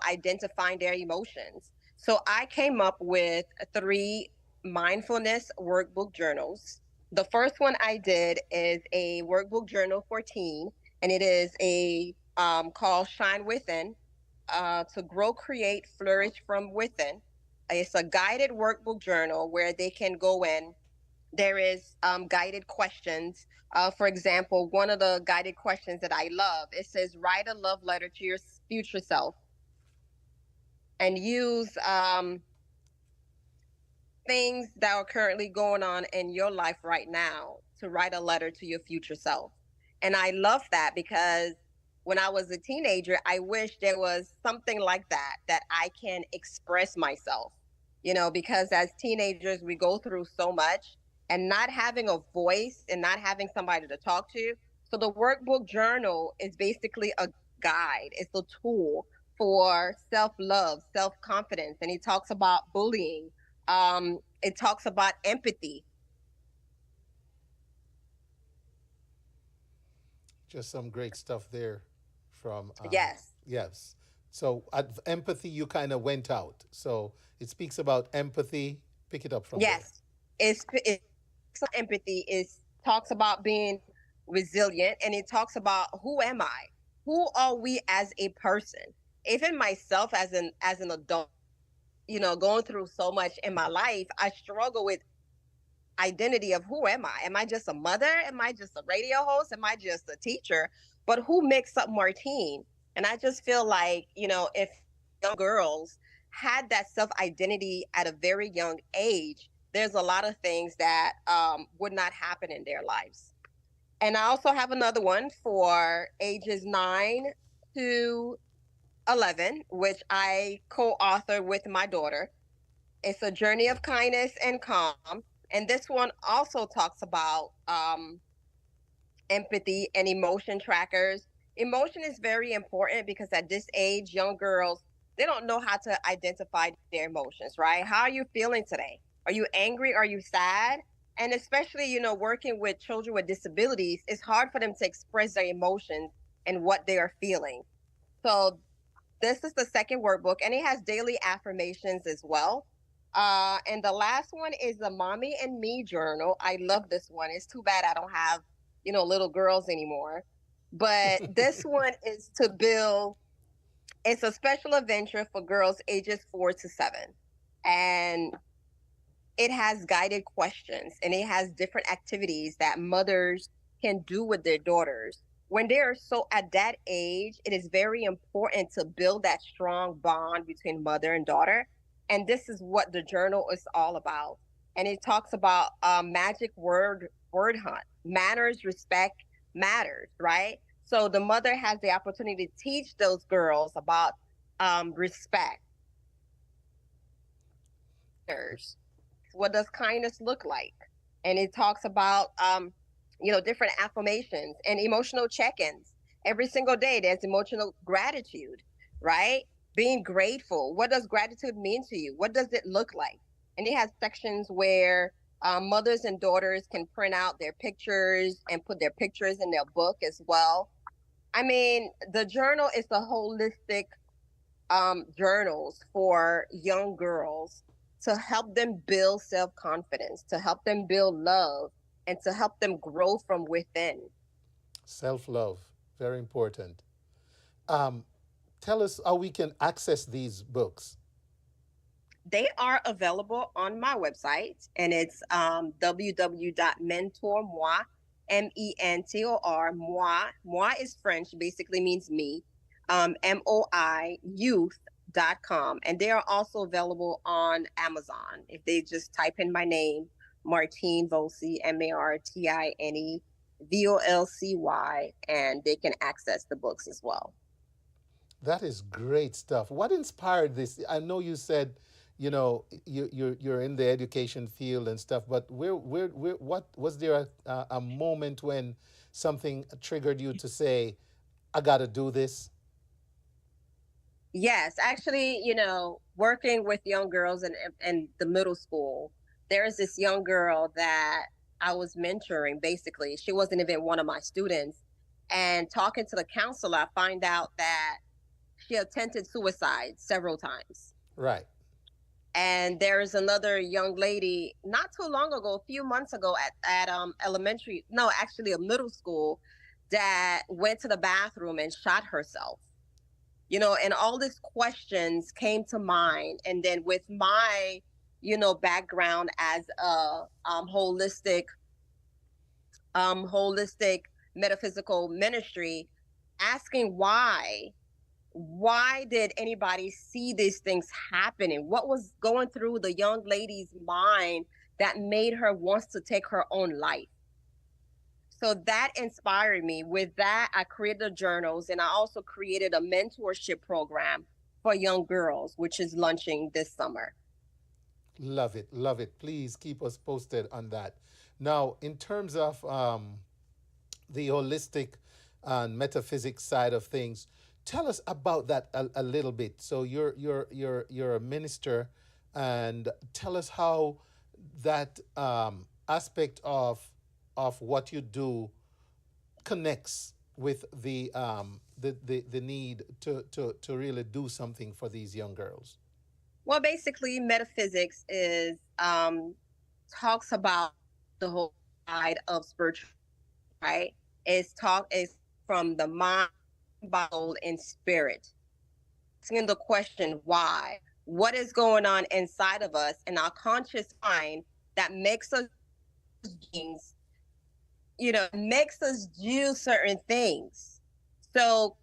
S13: identifying their emotions. So I came up with 3 mindfulness workbook journals. The first one I did is a workbook journal for teen, and it is a called Shine Within, to grow, create, flourish from within. It's a guided workbook journal where they can go in. There is guided questions. For example, one of the guided questions that I love, it says, write a love letter to your future self and use things that are currently going on in your life right now to write a letter to your future self. And I love that because when I was a teenager, I wish there was something like that I can express myself, because as teenagers, we go through so much and not having a voice and not having somebody to talk to. So the workbook journal is basically a guide. It's a tool for self-love, self-confidence. And he talks about bullying. It talks about empathy.
S7: Just some great stuff there from
S13: yes.
S7: Yes. So empathy, you kind of went out. So it speaks about empathy. Pick it up from there.
S13: Yes. It empathy is talks about being resilient, and it talks about who am I? Who are we as a person? Even myself as an adult, going through so much in my life, I struggle with identity of who am I? Am I just a mother? Am I just a radio host? Am I just a teacher? But who makes up Martine? And I just feel like, if young girls had that self identity at a very young age, there's a lot of things that would not happen in their lives. And I also have another one for ages 9 to 11, which I co authored with my daughter. It's a journey of kindness and calm. And this one also talks about empathy and emotion trackers. Emotion is very important because at this age, young girls, they don't know how to identify their emotions, right? How are you feeling today? Are you angry? Are you sad? And especially, working with children with disabilities, it's hard for them to express their emotions and what they are feeling. So this is the second workbook, and it has daily affirmations as well. And the last one is the Mommy and Me journal. I love this one. It's too bad I don't have, little girls anymore. But this one is to build, it's a special adventure for girls ages 4 to 7. And it has guided questions and it has different activities that mothers can do with their daughters. When they are so at that age, it is very important to build that strong bond between mother and daughter. And this is what the journal is all about. And it talks about magic word hunt, manners, respect matters, right? So the mother has the opportunity to teach those girls about respect. What does kindness look like? And it talks about different affirmations and emotional check-ins. Every single day there's emotional gratitude, right? Being grateful. What does gratitude mean to you? What does it look like? And it has sections where mothers and daughters can print out their pictures and put their pictures in their book as well. I mean, the journal is a holistic journals for young girls to help them build self-confidence, to help them build love, and to help them grow from within.
S7: Self love, very important. Um, Tell us how we can access these books.
S13: They are available on my website, and it's www.mentormoi, mentor, moi. Moi is French, basically means me. MOI youth.com. And they are also available on Amazon. If they just type in my name, Martine Volcy, Martine Volcy, and they can access the books as well.
S7: That is great stuff. What inspired this? I know you said, you're in the education field and stuff, but what was there a moment when something triggered you to say, I got to do this?
S13: Yes, actually, working with young girls in the middle school, there is this young girl that I was mentoring, basically. She wasn't even one of my students. And talking to the counselor, I find out that she attempted suicide several times.
S7: Right.
S13: And there is another young lady not too long ago, a few months ago at elementary, no, actually a middle school, that went to the bathroom and shot herself. And all these questions came to mind. And then with my, background as a holistic metaphysical ministry, asking why did anybody see these things happening? What was going through the young lady's mind that made her want to take her own life? So that inspired me. With that, I created the journals, and I also created a mentorship program for young girls, which is launching this summer.
S7: Love it. Love it. Please keep us posted on that. Now, in terms of the holistic and metaphysics side of things, tell us about that a little bit. So you're a minister, and tell us how that aspect of what you do connects with the need to really do something for these young girls.
S13: Well, basically, metaphysics is talks about the whole side of spiritual, right? Is from the mind, body, and spirit. Asking the question why, what is going on inside of us in our conscious mind that makes us beings, makes us do certain things. So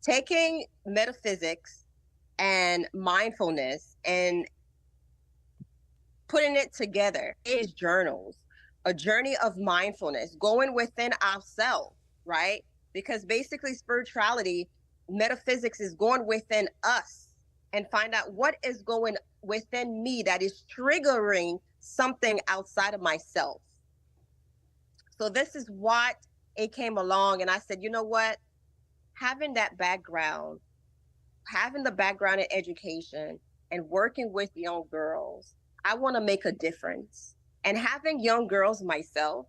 S13: taking metaphysics and mindfulness and putting it together is journals, a journey of mindfulness, going within ourselves, right? Because basically, spirituality, metaphysics is going within us and find out what is going within me that is triggering something outside of myself. So, this is what it came along. And I said, you know what? Having that background, having the background in education and working with young girls, I want to make a difference. And having young girls myself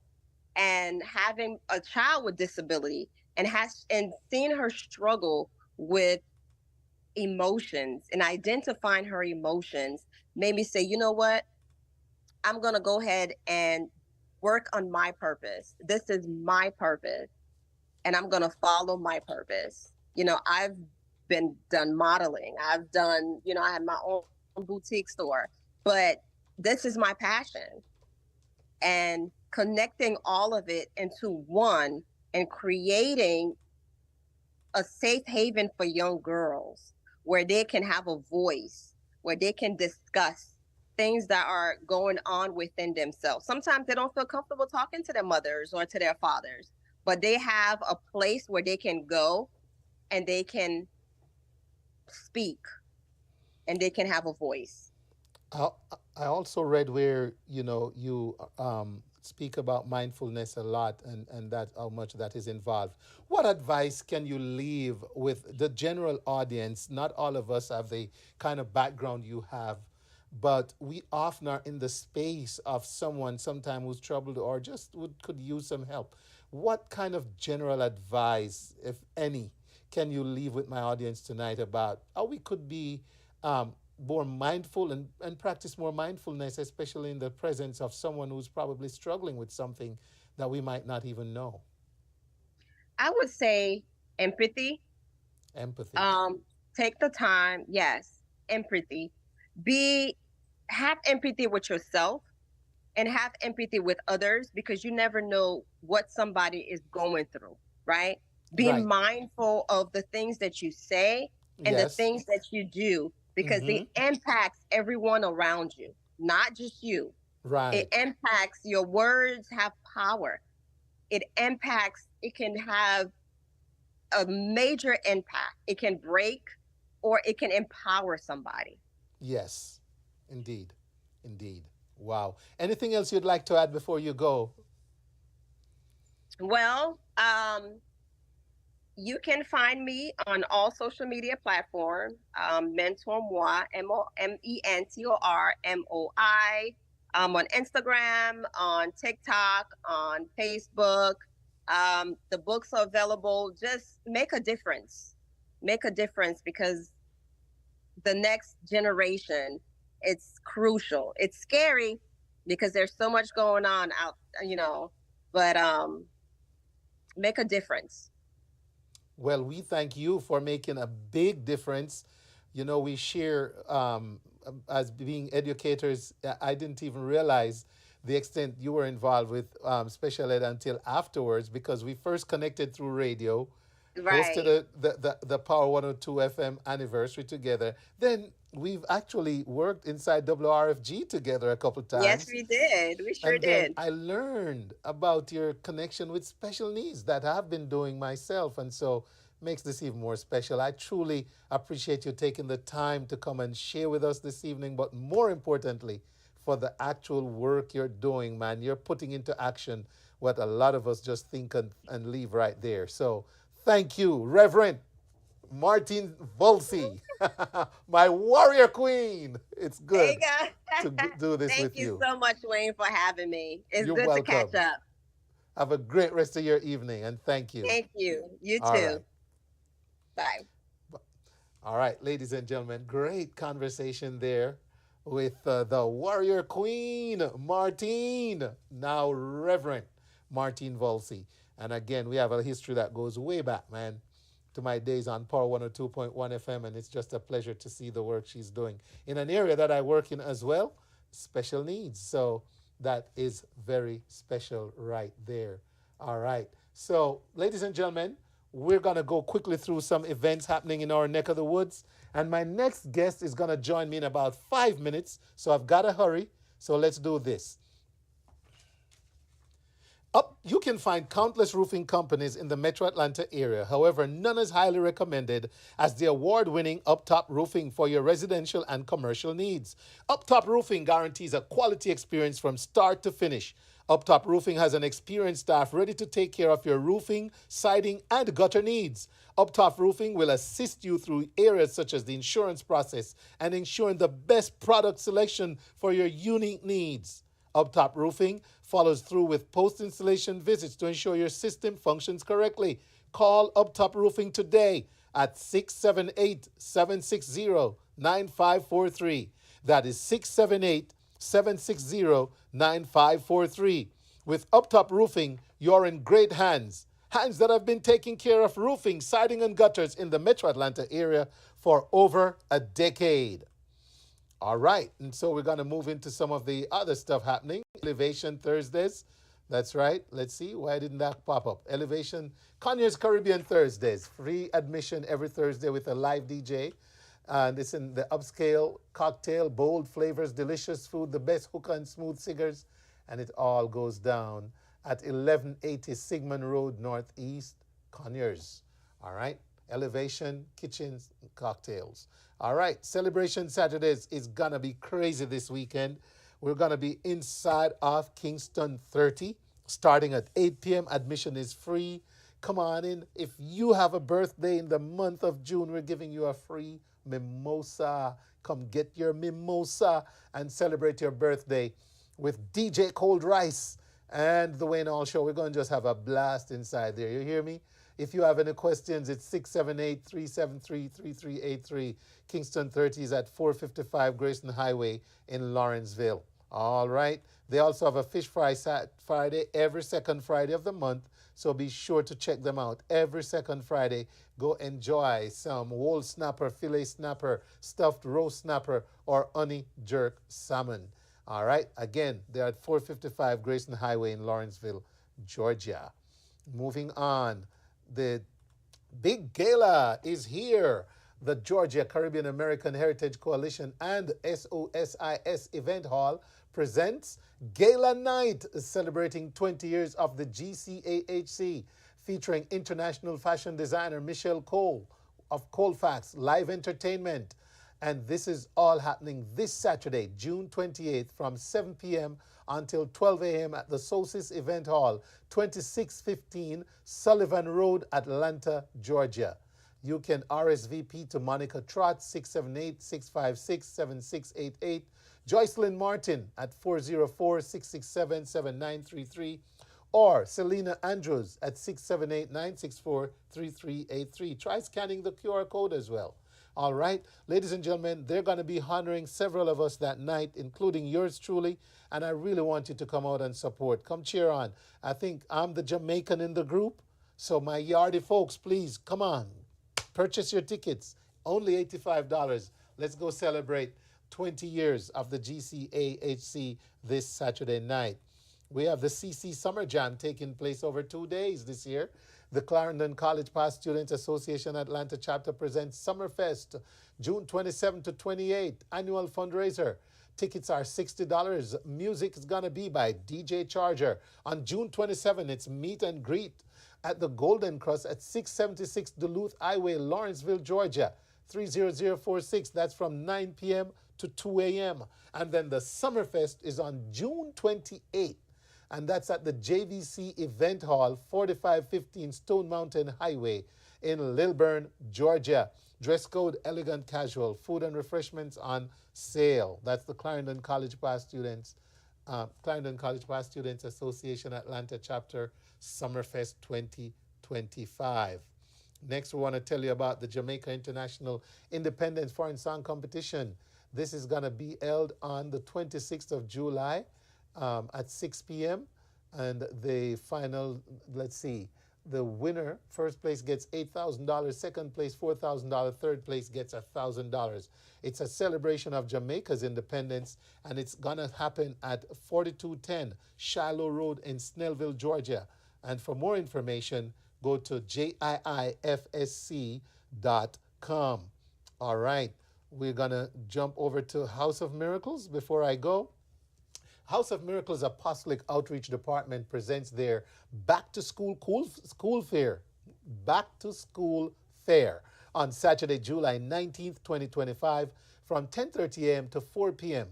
S13: and having a child with disability and seeing her struggle with emotions and identifying her emotions made me say, you know what? I'm going to go ahead and work on my purpose. This is my purpose and I'm going to follow my purpose. I've been done modeling. I've done, I had my own boutique store, but this is my passion. And connecting all of it into one and creating a safe haven for young girls where they can have a voice, where they can discuss things that are going on within themselves. Sometimes they don't feel comfortable talking to their mothers or to their fathers, but they have a place where they can go and they can speak and they can have a voice.
S7: I, I also read where you speak about mindfulness a lot, and that how much that is involved. What advice can you leave with the general audience? Not all of us have the kind of background you have, but we often are in the space of someone sometime who's troubled or just could use some help. What kind of general advice, if any, can you leave with my audience tonight about how we could be more mindful and practice more mindfulness, especially in the presence of someone who's probably struggling with something that we might not even know?
S13: I would say empathy.
S7: Empathy.
S13: Take the time, yes, empathy. Be Have empathy with yourself and have empathy with others because you never know what somebody is going through, right? Be
S7: Right.
S13: mindful of the things that you say and the
S7: Yes.
S13: things that you do because
S7: Mm-hmm.
S13: it impacts everyone around you, not just you. It
S7: Right.
S13: impacts your words have power. It can have a major impact. It can break or it can empower somebody.
S7: Yes. Indeed. Indeed. Wow. Anything else you'd like to add before you go?
S13: Well, you can find me on all social media platforms. Mentor Moi, Mentormoi. On Instagram, on TikTok, on Facebook. The books are available. Just make a difference. Make a difference because the next generation, it's crucial. It's scary because there's so much going on out, but make a difference.
S7: Well, we thank you for making a big difference. We share as being educators. I didn't even realize the extent you were involved with special ed until afterwards because we first connected through radio, close to
S13: Right.
S7: the Power 102 FM anniversary together. Then we've actually worked inside WRFG together a couple
S13: Yes,
S7: times.
S13: we did. We sure
S7: And then
S13: did.
S7: I learned about your connection with special needs that I've been doing myself. And so makes this even more special. I truly appreciate you taking the time to come and share with us this evening. But more importantly, for the actual work you're doing, man, you're putting into action what a lot of us just think and leave right there. So thank you, Reverend Martine Volcy, my warrior queen. It's
S13: There you
S7: good to
S13: go.
S7: do this
S13: Thank
S7: with
S13: you
S7: you.
S13: so much, Wayne, for having me. It's
S7: You're
S13: good to catch
S7: welcome.
S13: up.
S7: Have a great rest of your evening and thank you.
S13: Thank you. You
S7: All
S13: too.
S7: right.
S13: Bye.
S7: All right, ladies and gentlemen, great conversation there with the warrior queen, Martine, now Reverend Martine Volcy. And again, we have a history that goes way back, man, to my days on Power 102.1 FM, and it's just a pleasure to see the work she's doing in an area that I work in as well, special needs. So that is very special right there. All right. So, ladies and gentlemen, we're going to go quickly through some events happening in our neck of the woods. And my next guest is going to join me in about 5 minutes. So I've got to hurry. So let's do this. You can find countless roofing companies in the Metro Atlanta area. However, none is highly recommended as the award-winning Uptop Roofing for your residential and commercial needs. Uptop Roofing guarantees a quality experience from start to finish. Uptop Roofing has an experienced staff ready to take care of your roofing, siding, and gutter needs. Uptop Roofing will assist you through areas such as the insurance process and ensuring the best product selection for your unique needs. Uptop Roofing follows through with post-installation visits to ensure your system functions correctly. Call Uptop Roofing today at 678-760-9543. That is 678-760-9543. With Uptop Roofing, you're in great hands. Hands that have been taking care of roofing, siding, and gutters in the Metro Atlanta area for over a decade. All right, and so we're going to move into some of the other stuff happening. Elevation Thursdays. That's right. Let's see. Why didn't that pop up? Elevation Conyers Caribbean Thursdays. Free admission every Thursday with a live DJ. And it's in the upscale cocktail, bold flavors, delicious food, the best hookah and smooth cigars. And it all goes down at 1180 Sigmund Road, Northeast, Conyers. All right. Elevation Kitchens and Cocktails. All right, Celebration Saturdays is going to be crazy this weekend. We're going to be inside of Kingston 30, starting at 8 p.m. Admission is free. Come on in. If you have a birthday in the month of June, we're giving you a free mimosa. Come get your mimosa and celebrate your birthday with DJ Cold Rice and the Wayne Hall Show. We're going to just have a blast inside there. You hear me? If you have any questions, it's 678-373-3383. Kingston 30 is at 455 Grayson Highway in Lawrenceville. All right. They also have a fish fry Friday every second Friday of the month, so be sure to check them out. Every second Friday, go enjoy some whole snapper, filet snapper, stuffed roast snapper, or honey jerk salmon. All right. Again, they're at 455 Grayson Highway in Lawrenceville, Georgia. Moving on. The big gala is here. The Georgia Caribbean American Heritage Coalition and SOSIS Event Hall presents Gala Night, celebrating 20 years of the GCAHC, featuring international fashion designer Michelle Cole of Colfax, live entertainment. And this is all happening this Saturday, June 28th, from 7 p.m. until 12 a.m. at the SOSIS Event Hall, 2615 Sullivan Road, Atlanta, Georgia. You can RSVP to Monica Trott, 678-656-7688, Joycelyn Martin at 404-667-7933, or Selena Andrews at 678-964-3383. Try scanning the QR code as well. All right, ladies and gentlemen, they're going to be honoring several of us that night, including yours truly, and I really want you to come out and support. Come cheer on. I think I'm the Jamaican in the group, so my Yardie folks, please, come on. Purchase your tickets, only $85. Let's go celebrate 20 years of the GCAHC this Saturday night. We have the CC Summer Jam taking place over 2 days this year. The Clarendon College Past Students Association Atlanta chapter presents Summerfest, June 27 to 28, annual fundraiser. Tickets are $60. Music is going to be by DJ Charger. On June 27, it's meet and greet at the Golden Cross at 676 Duluth Highway, Lawrenceville, Georgia, 30046. That's from 9 p.m. to 2 a.m. And then the Summerfest is on June 28th. And that's at the JVC Event Hall, 4515 Stone Mountain Highway in Lilburn, Georgia. Dress code, elegant casual. Food and refreshments on sale. That's the Clarendon College Past Students Association Atlanta Chapter Summerfest 2025. Next, we want to tell you about the Jamaica International Independent Foreign Song Competition. This is going to be held on the 26th of July at 6 p.m. And the final, let's see, the winner, first place gets $8,000, second place $4,000, third place gets $1,000. It's a celebration of Jamaica's independence, and it's going to happen at 4210 Shiloh Road in Snellville, Georgia. And for more information, go to jiifsc.com. All right, we're going to jump over to House of Miracles. Before I go, House of Miracles Apostolic Outreach Department presents their Back to School School Fair. Back to School Fair on Saturday, July 19th, 2025 from 10:30 a.m. to 4 p.m.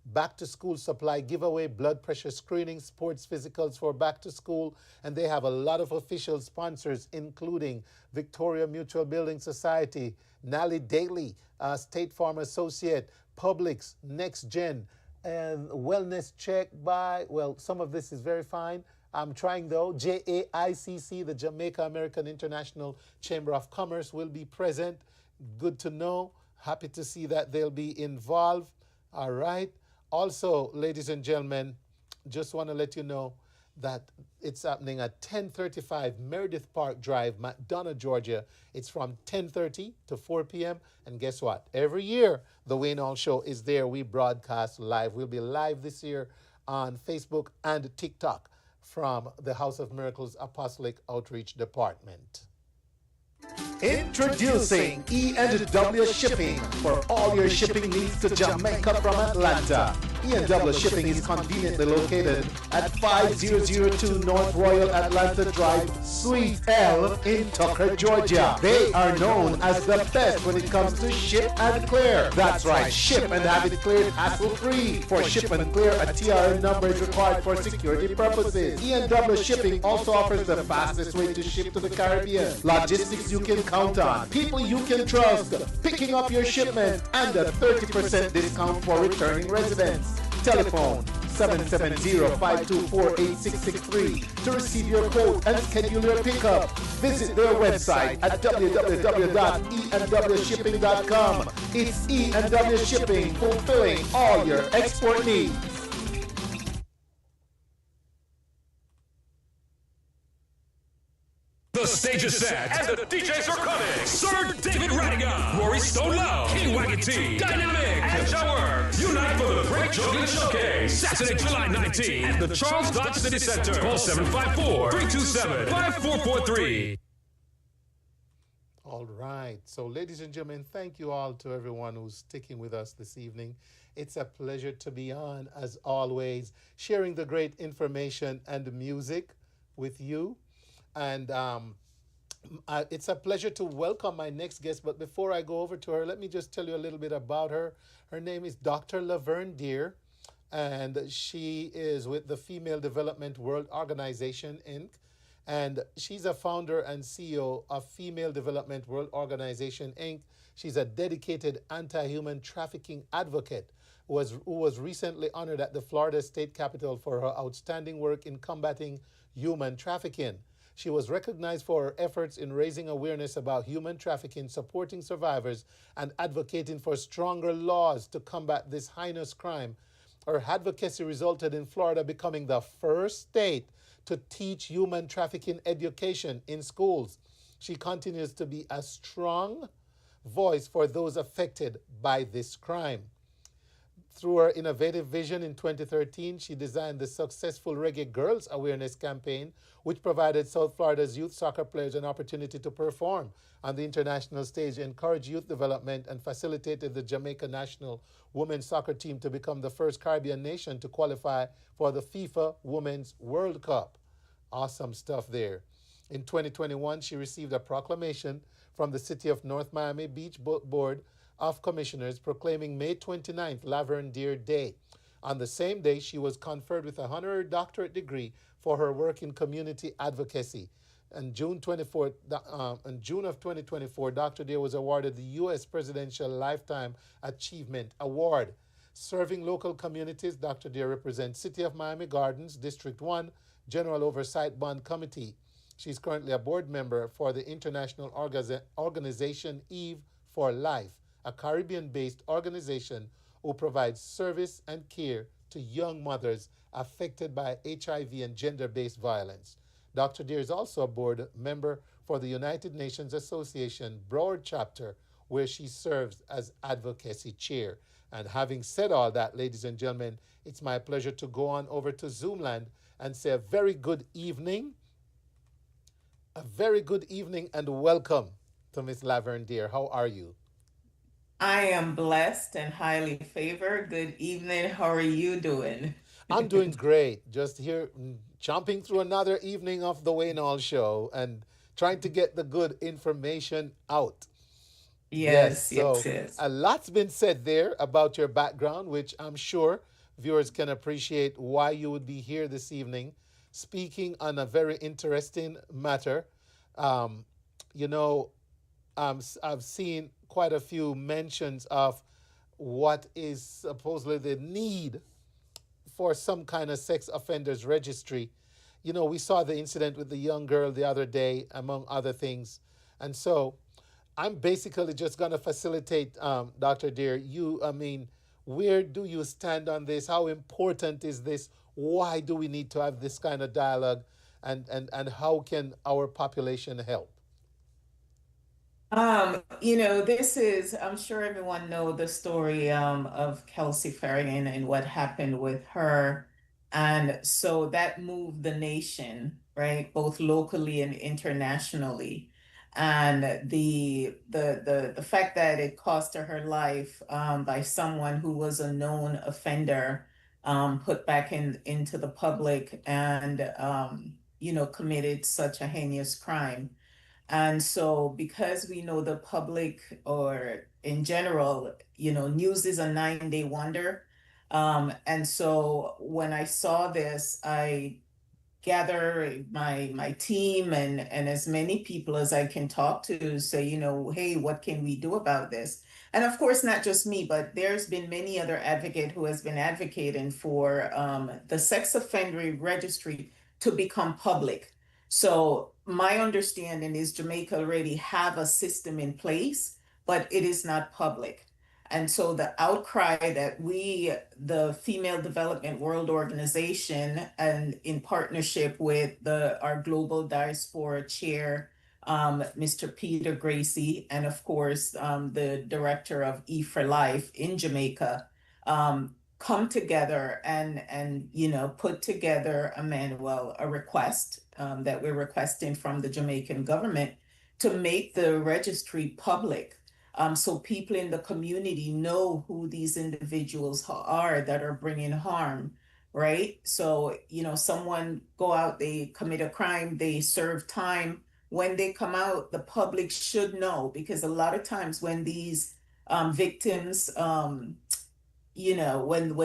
S7: Back to School supply giveaway, blood pressure screening, sports physicals for back to school, and they have a lot of official sponsors, including Victoria Mutual Building Society, Nally Daily, State Farm Associate, Publix, Next Gen, and Wellness Check by, well, some of this is very fine. I'm trying though. JAICC, the Jamaica American International Chamber of Commerce, will be present. Good to know. Happy to see that they'll be involved. All right. Also, ladies and gentlemen, just want to let you know that it's happening at 1035 Meredith Park Drive, McDonough, Georgia. It's from 10:30 to 4 p.m. And guess what? Every year, the Wayne Hall Show is there. We broadcast live. We'll be live this year on Facebook and TikTok from the House of Miracles Apostolic Outreach Department.
S14: Introducing E&W Shipping for all your shipping needs to Jamaica from Atlanta. E&W Shipping is conveniently located at 5002 North Royal Atlanta Drive, Suite L in Tucker, Georgia. They are known as the best when it comes to ship and clear. That's right, ship and have it cleared hassle-free. For ship and clear, a TRN number is required for security purposes. E&W Shipping also offers the fastest way to ship to the Caribbean. Logistics you can count on, people you can trust, picking up your shipment, and a 30% discount for returning residents. Telephone 770-524-8663 to receive your quote and schedule your pickup. Visit their website at www.enwshipping.com. It's E&W Shipping, fulfilling all your export needs.
S12: The stage is set and the DJs are coming. Sir David Radigan, Rory Stonewall, King Waggity, Dynamic, and Shower. Unite for the Great Juggling Showcase. Saturday, July 19th at the Charles Dodge City Center. Call 754-327-5443.
S7: All right. So, ladies and gentlemen, thank you all to everyone who's sticking with us this evening. It's a pleasure to be on, as always, sharing the great information and music with you. And it's a pleasure to welcome my next guest. But before I go over to her, let me just tell you a little bit about her. Her name is Dr. Lavern Deer, and she is with the Female Development World Organization, Inc. And she's a founder and CEO of Female Development World Organization, Inc. She's a dedicated anti-human trafficking advocate who was recently honored at the Florida State Capitol for her outstanding work in combating human trafficking. She was recognized for her efforts in raising awareness about human trafficking, supporting survivors, and advocating for stronger laws to combat this heinous crime. Her advocacy resulted in Florida becoming the first state to teach human trafficking education in schools. She continues to be a strong voice for those affected by this crime. Through her innovative vision in 2013, she designed the successful Reggae Girls Awareness Campaign, which provided South Florida's youth soccer players an opportunity to perform on the international stage, encouraged youth development, and facilitated the Jamaica national women's soccer team to become the first Caribbean nation to qualify for the FIFA Women's World Cup. Awesome stuff there. In 2021, she received a proclamation from the City of North Miami Beach Board of Commissioners proclaiming May 29th Lavern Deer Day. On the same day, she was conferred with an honorary doctorate degree for her work in community advocacy. In June of 2024, Dr. Deer was awarded the U.S. Presidential Lifetime Achievement Award. Serving local communities, Dr. Deer represents City of Miami Gardens, District 1, General Oversight Bond Committee. She's currently a board member for the international organization Eve for Life. a Caribbean based organization who provides service and care to young mothers affected by HIV and gender based violence. Dr. Deer is also a board member for the United Nations Association Broward chapter, where she serves as advocacy chair. And having said all that, ladies and gentlemen, it's my pleasure to go on over to Zoomland and say a very good evening. A very good evening and welcome to Miss Lavern Deer. How are you?
S15: I am blessed and highly favored. Good evening. How are you doing?
S7: I'm doing great. Just here, chomping through another evening of the Wayne Hall Show and trying to get the good information out. Yes,
S15: Yes,
S7: so
S15: yes, yes.
S7: a lot's been said there about your background, which I'm sure viewers can appreciate why you would be here this evening speaking on a very interesting matter. Um, you know, I've seen quite a few mentions of what is supposedly the need for some kind of sex offenders registry. You know, we saw the incident with the young girl the other day, among other things. And so I'm basically just going to facilitate, Dr. Deer. Where do you stand on this? How important is this? Why do we need to have this kind of dialogue? And how can our population help?
S15: This is, I'm sure everyone know the story of Kelsey Ferrigan and what happened with her. And so that moved the nation, right? Both locally and internationally. And the fact that it cost her life by someone who was a known offender, put back into the public and committed such a heinous crime. And so, because we know the public, or in general, news is a 9-day wonder. And so, when I saw this, I gather my team and as many people as I can talk to say, hey, what can we do about this? And of course, not just me, but there's been many other advocate who has been advocating for the sex offender registry to become public. So my understanding is Jamaica already have a system in place, but it is not public. And so the outcry that we, the Female Development World Organization, and in partnership with our global diaspora chair, Mr. Peter Gracie, and of course, the director of E for Life in Jamaica, come together and put together a manual, a request that we're requesting from the Jamaican government to make the registry public, so people in the community know who these individuals are that are bringing harm, right? So, someone go out, they commit a crime, they serve time. When they come out, the public should know, because a lot of times when these victims, when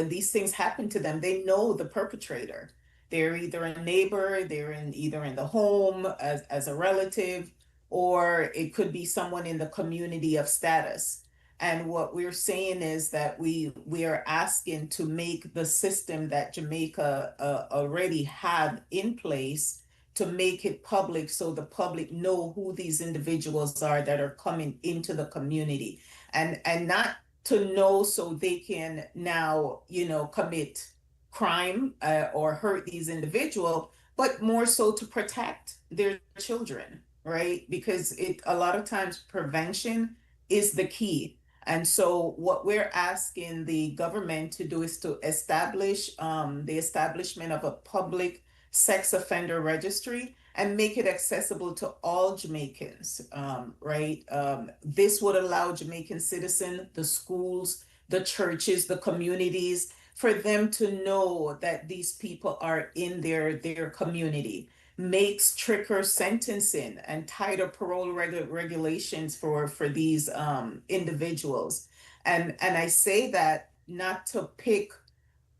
S15: these things happen to them, they know the perpetrator. They're either a neighbor, either in the home as a relative, or it could be someone in the community of status. And what we're saying is that we are asking to make the system that Jamaica already had in place, to make it public, so the public know who these individuals are that are coming into the community, and not to know so they can now commit crime or hurt these individuals, but more so to protect their children, right? Because a lot of times prevention is the key. And so what we're asking the government to do is to establish the establishment of a public sex offender registry and make it accessible to all Jamaicans, right? This would allow Jamaican citizens, the schools, the churches, the communities, for them to know that these people are in their community, make stricter sentencing and tighter parole regulations for these individuals. And I say that not to pick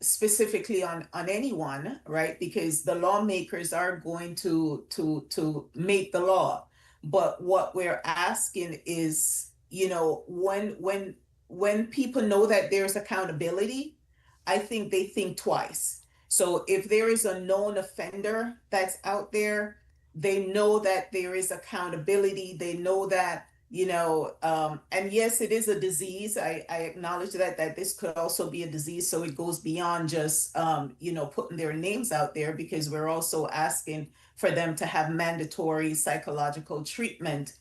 S15: specifically on anyone, right? Because the lawmakers are going to make the law. But what we're asking is, when people know that there's accountability, I think they think twice. So if there is a known offender that's out there, they know that there is accountability. They know that And yes, it is a disease. I acknowledge that this could also be a disease. So it goes beyond just, putting their names out there, because we're also asking for them to have mandatory psychological treatment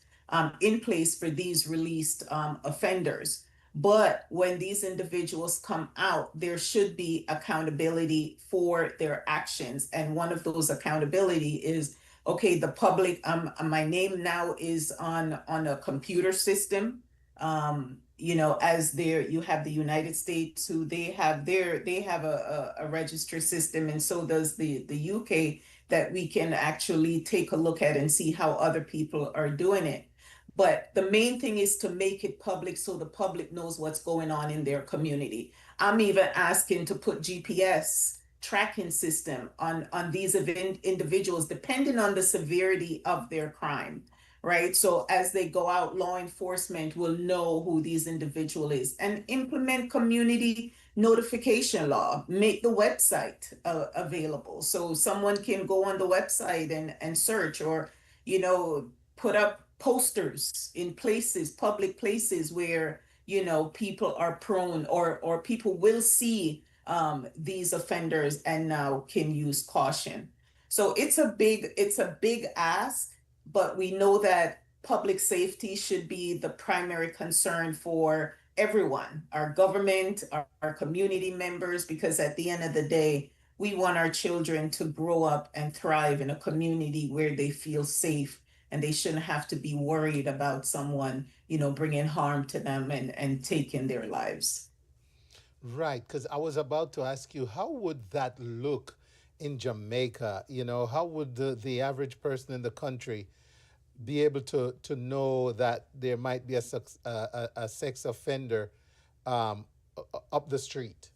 S15: in place for these released offenders. But when these individuals come out, there should be accountability for their actions. And one of those accountability is, okay, the public, my name now is on a computer system. As there, you have the United States, who they have a registry system, and so does the UK, that we can actually take a look at and see how other people are doing it. But the main thing is to make it public so the public knows what's going on in their community. I'm even asking to put GPS tracking system on these individuals, depending on the severity of their crime, right? So as they go out, law enforcement will know who these individual is, and implement community notification law, make the website available. So someone can go on the website and search, or, put up posters in places, public places where, people are prone, or people will see these offenders and now can use caution. So it's a big ask, but we know that public safety should be the primary concern for everyone, our government, our community members, because at the end of the day, we want our children to grow up and thrive in a community where they feel safe, and they shouldn't have to be worried about someone, bringing harm to them and taking their lives.
S7: Right, because I was about to ask you, how would that look in Jamaica? How would the average person in the country be able to know that there might be a sex offender up the street?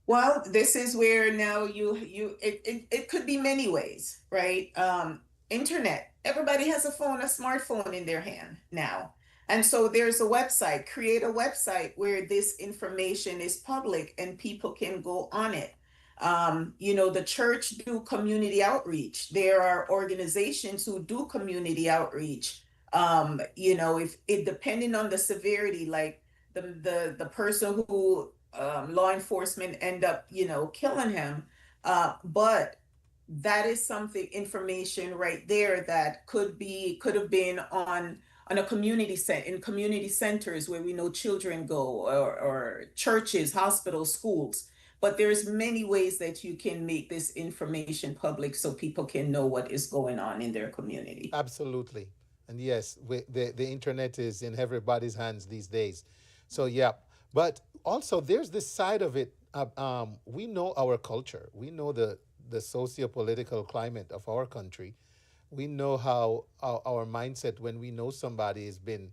S15: Well, this is where now it could be many ways, right? Internet. Everybody has a smartphone in their hand now. And so there's a website, create a website where this information is public and people can go on it. The church do community outreach. There are organizations who do community outreach. If it, depending on the severity, like the person who law enforcement end up, killing him. But that is information right there that could have been on a in community centers where we know children go, or churches, hospitals, schools. But there's many ways that you can make this information public so people can know what is going on in their community.
S7: Absolutely. And yes, the internet is in everybody's hands these days. So, yeah. But also, there's this side of it. We know our culture. We know the socio-political climate of our country. We know how our mindset, when we know somebody has been,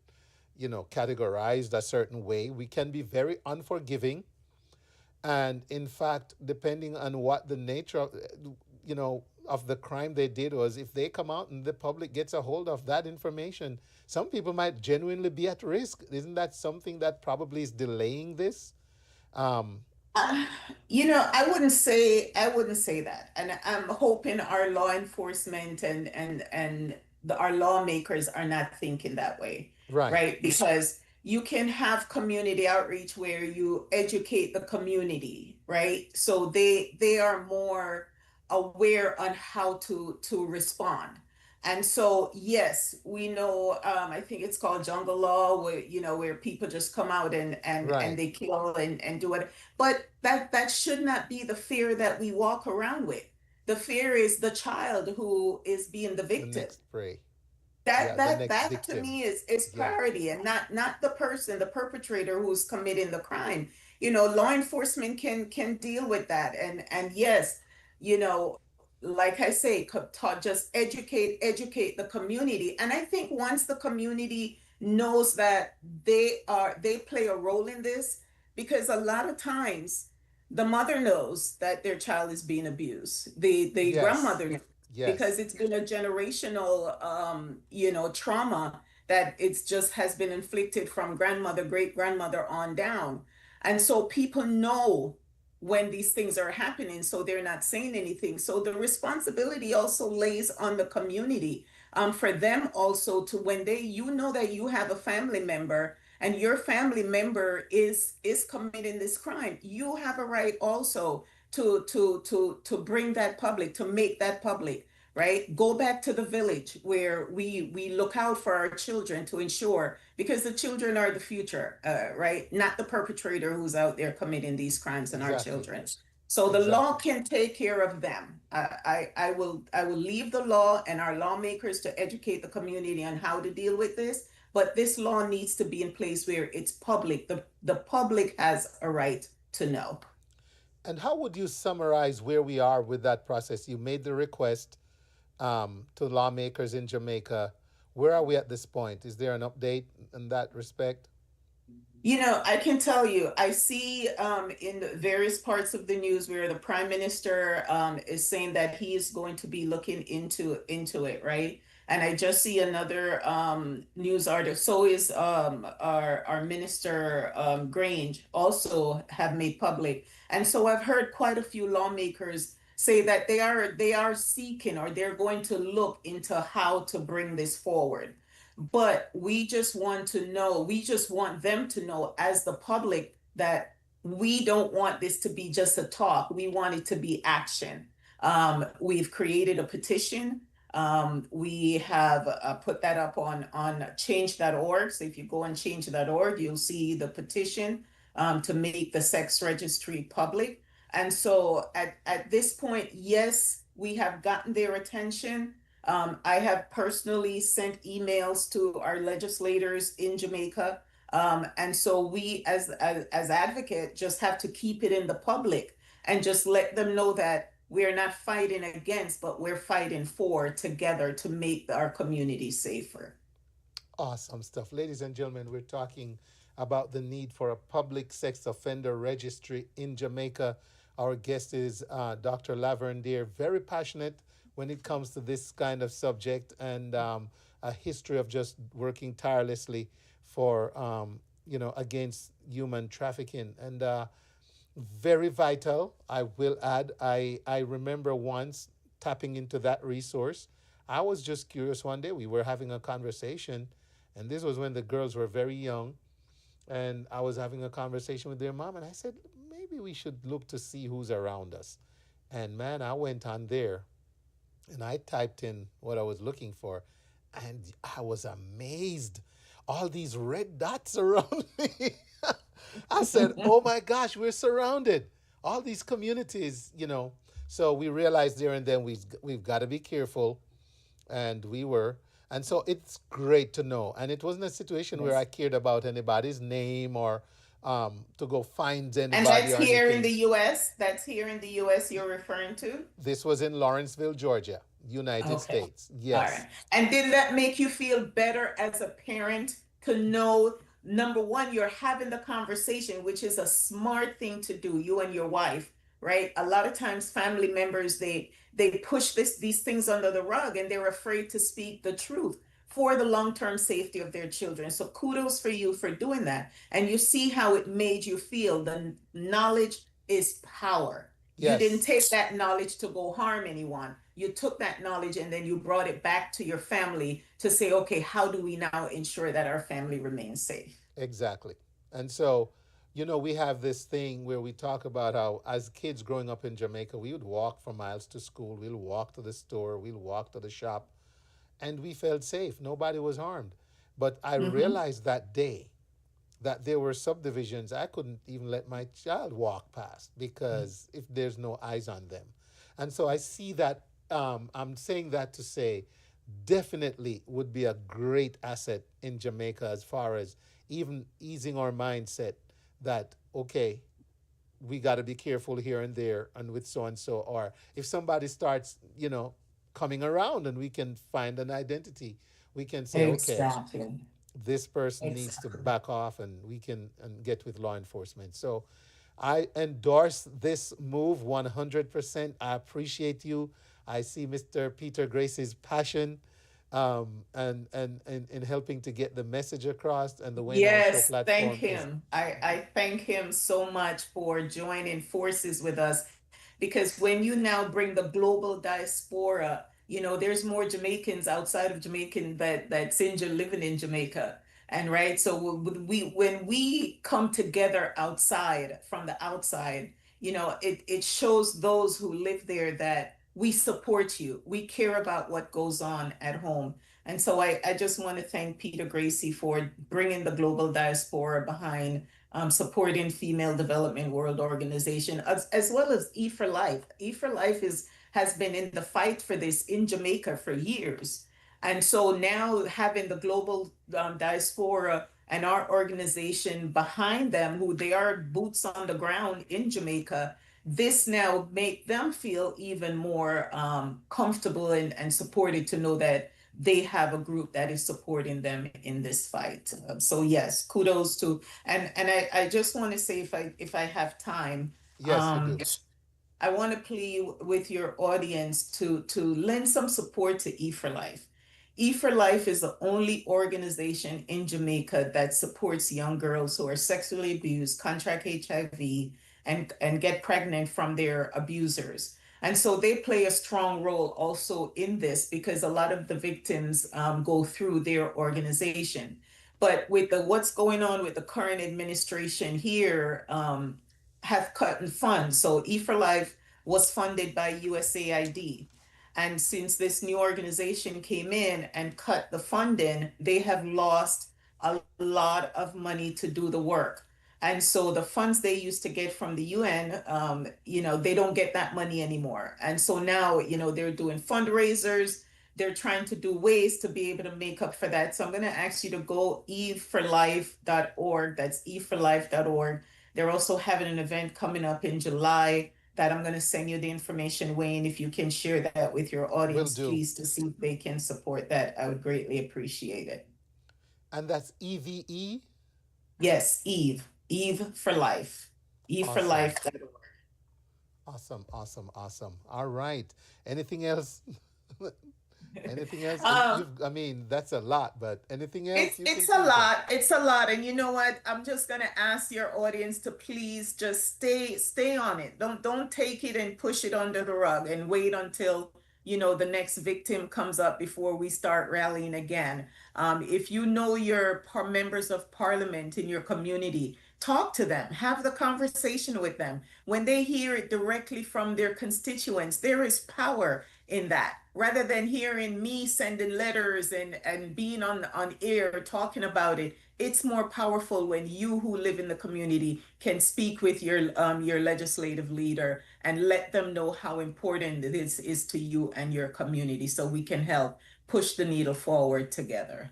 S7: categorized a certain way, we can be very unforgiving. And in fact, depending on what the nature of the crime they did was, if they come out and the public gets a hold of that information, some people might genuinely be at risk. Isn't that something that probably is delaying this?
S15: I wouldn't say that, and I'm hoping our law enforcement and our lawmakers are not thinking that way, right? Because you can have community outreach where you educate the community, right? So they are more aware on how to respond. And so, yes, we know, I think it's called jungle law, where people just come out and they kill and do it. But that should not be the fear that we walk around with. The fear is the child who is being the victim.
S7: The next prey.
S15: That to me is priority, and not the person, the perpetrator who's committing the crime. Law enforcement can deal with that. And yes, like I say, just educate the community. And I think once the community knows that they play a role in this, because a lot of times the mother knows that their child is being abused. The grandmother knows, because it's been a generational trauma that it's just has been inflicted from grandmother, great grandmother on down. And so people know when these things are happening, so they're not saying anything. So the responsibility also lays on the community. for them also to, when they, you know that you have a family member and your family member is committing this crime, you have a right also to bring that public, to make that public, right? Go back to the village where we look out for our children to ensure, because the children are the future, right? Not the perpetrator who's out there committing these crimes on our
S7: Exactly.
S15: children. So the law can take care of them. I will leave the law and our lawmakers to educate the community on how to deal with this. But this law needs to be in place where it's public. The public has a right to know.
S7: And how would you summarize where we are with that process? You made the request to lawmakers in Jamaica. Where are we at this point? Is there an update in that respect?
S15: You know, I can tell you, I see in the various parts of the news where the prime minister is saying that he is going to be looking into it, right? And I just see another news article. So is our minister Grange also have made public. And so I've heard quite a few lawmakers say that they are seeking, or they're going to look into how to bring this forward. But we just want to know, we just want them to know as the public that we don't want this to be just a talk. We want it to be action. We've created a petition. We have put that up on change.org. So if you go on change.org, you'll see the petition to make the sex registry public. And so at this point, yes, we have gotten their attention. I have personally sent emails to our legislators in Jamaica. And so we as advocate just have to keep it in the public and just let them know that we're not fighting against, but we're fighting for together to make our community safer.
S7: Awesome stuff. Ladies and gentlemen, we're talking about the need for a public sex offender registry in Jamaica. Our guest is Dr. Lavern Deer, very passionate when it comes to this kind of subject, and a history of just working tirelessly for, against human trafficking. And very vital, I will add. I remember once tapping into that resource. I was just curious one day. We were having a conversation, and this was when the girls were very young. And I was having a conversation with their mom, and I said, maybe we should look to see who's around us. And man, I went on there and I typed in what I was looking for, and I was amazed. All these red dots around me. I said, oh my gosh, we're surrounded. All these communities, So we realized there and then we've got to be careful. And we were. And so it's great to know. And it wasn't a situation where I cared about anybody's name or to go find anybody.
S15: And that's here in the U.S.? That's here in the U.S. you're referring to?
S7: This was in Lawrenceville, Georgia, United States. Yes.
S15: All right. And did that make you feel better as a parent to know, number one, you're having the conversation, which is a smart thing to do, you and your wife, right? A lot of times family members, they push these things under the rug and they're afraid to speak the truth for the long-term safety of their children. So kudos for you for doing that. And you see how it made you feel. The knowledge is power. Yes. You didn't take that knowledge to go harm anyone. You took that knowledge and then you brought it back to your family to say, okay, how do we now ensure that our family remains safe?
S7: Exactly. And so, we have this thing where we talk about how as kids growing up in Jamaica, we would walk for miles to school. We'll walk to the store. We'll walk to the shop. And we felt safe. Nobody was harmed. But I realized that day that there were subdivisions I couldn't even let my child walk past because if there's no eyes on them. And so I see that, I'm saying that to say, definitely would be a great asset in Jamaica as far as even easing our mindset that, okay, we got to be careful here and there and with so-and-so. Or if somebody starts, coming around and we can find an identity, we can say, okay, this person needs to back off and we can get with law enforcement. So I endorse this move 100%. I appreciate you. I see Mr. Peter Grace's passion and in helping to get the message across and the way
S15: Show platform. Thank him. I thank him so much for joining forces with us. Because when you now bring the global diaspora, there's more Jamaicans outside of Jamaican that's living in Jamaica. And right, so when we come together outside from the outside, it shows those who live there that we support you. We care about what goes on at home. And so I just want to thank Peter Gracie for bringing the global diaspora behind supporting Female Development World Organization, as well as E for Life. E for Life has been in the fight for this in Jamaica for years. And so now having the global diaspora and our organization behind them, who they are boots on the ground in Jamaica, this now make them feel even more comfortable and supported to know that they have a group that is supporting them in this fight. So yes, kudos to, and I just want to say, if I have time,
S7: Yes, you do.
S15: I want to plead with your audience to lend some support to E for Life. E for Life is the only organization in Jamaica that supports young girls who are sexually abused, contract HIV, and get pregnant from their abusers. And so they play a strong role also in this, because a lot of the victims go through their organization. But with what's going on with the current administration here, have cut in funds. So E for Life was funded by USAID. And since this new organization came in and cut the funding, they have lost a lot of money to do the work. And so the funds they used to get from the UN, they don't get that money anymore. And so now, they're doing fundraisers. They're trying to do ways to be able to make up for that. So I'm going to ask you to go eforlife.org. That's eforlife.org. They're also having an event coming up in July that I'm going to send you the information, Wayne. If you can share that with your audience, please, to see if they can support that. I would greatly appreciate it.
S7: And that's EVE?
S15: Yes, Eve for Life. eforlife.org.
S7: Awesome. All right. Anything else? Anything else? That's a lot, but anything else?
S15: It's a lot. It's a lot. And you know what? I'm just going to ask your audience to please just stay on it. Don't take it and push it under the rug and wait until, the next victim comes up before we start rallying again. If you know your members of parliament in your community, talk to them, have the conversation with them. When they hear it directly from their constituents, there is power in that. Rather than hearing me sending letters and being on air talking about it, it's more powerful when you who live in the community can speak with your legislative leader and let them know how important this is to you and your community, so we can help push the needle forward together.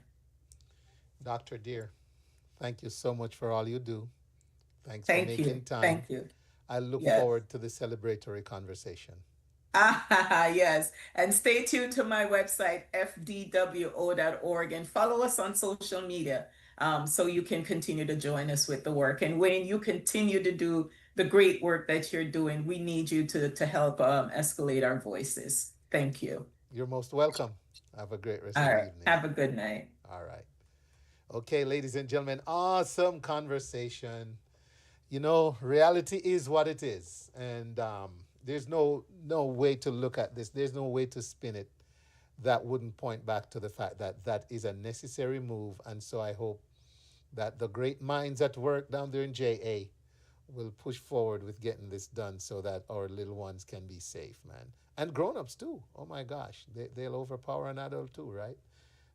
S7: Dr. Deer, thank you so much for all you do. Thanks for making time.
S15: Thank you.
S7: I look forward to the celebratory conversation.
S15: Yes. And stay tuned to my website, fdwo.org, and follow us on social media so you can continue to join us with the work. And Wayne, you continue to do the great work that you're doing. We need you to help escalate our voices. Thank you.
S7: You're most welcome. Have a great rest of the evening.
S15: Have a good night.
S7: All right. Okay, ladies and gentlemen, awesome conversation. Reality is what it is. And there's no way to look at this. There's no way to spin it that wouldn't point back to the fact that that is a necessary move. And so I hope that the great minds at work down there in JA will push forward with getting this done so that our little ones can be safe, man. And grown-ups too. Oh my gosh, they'll overpower an adult too, right?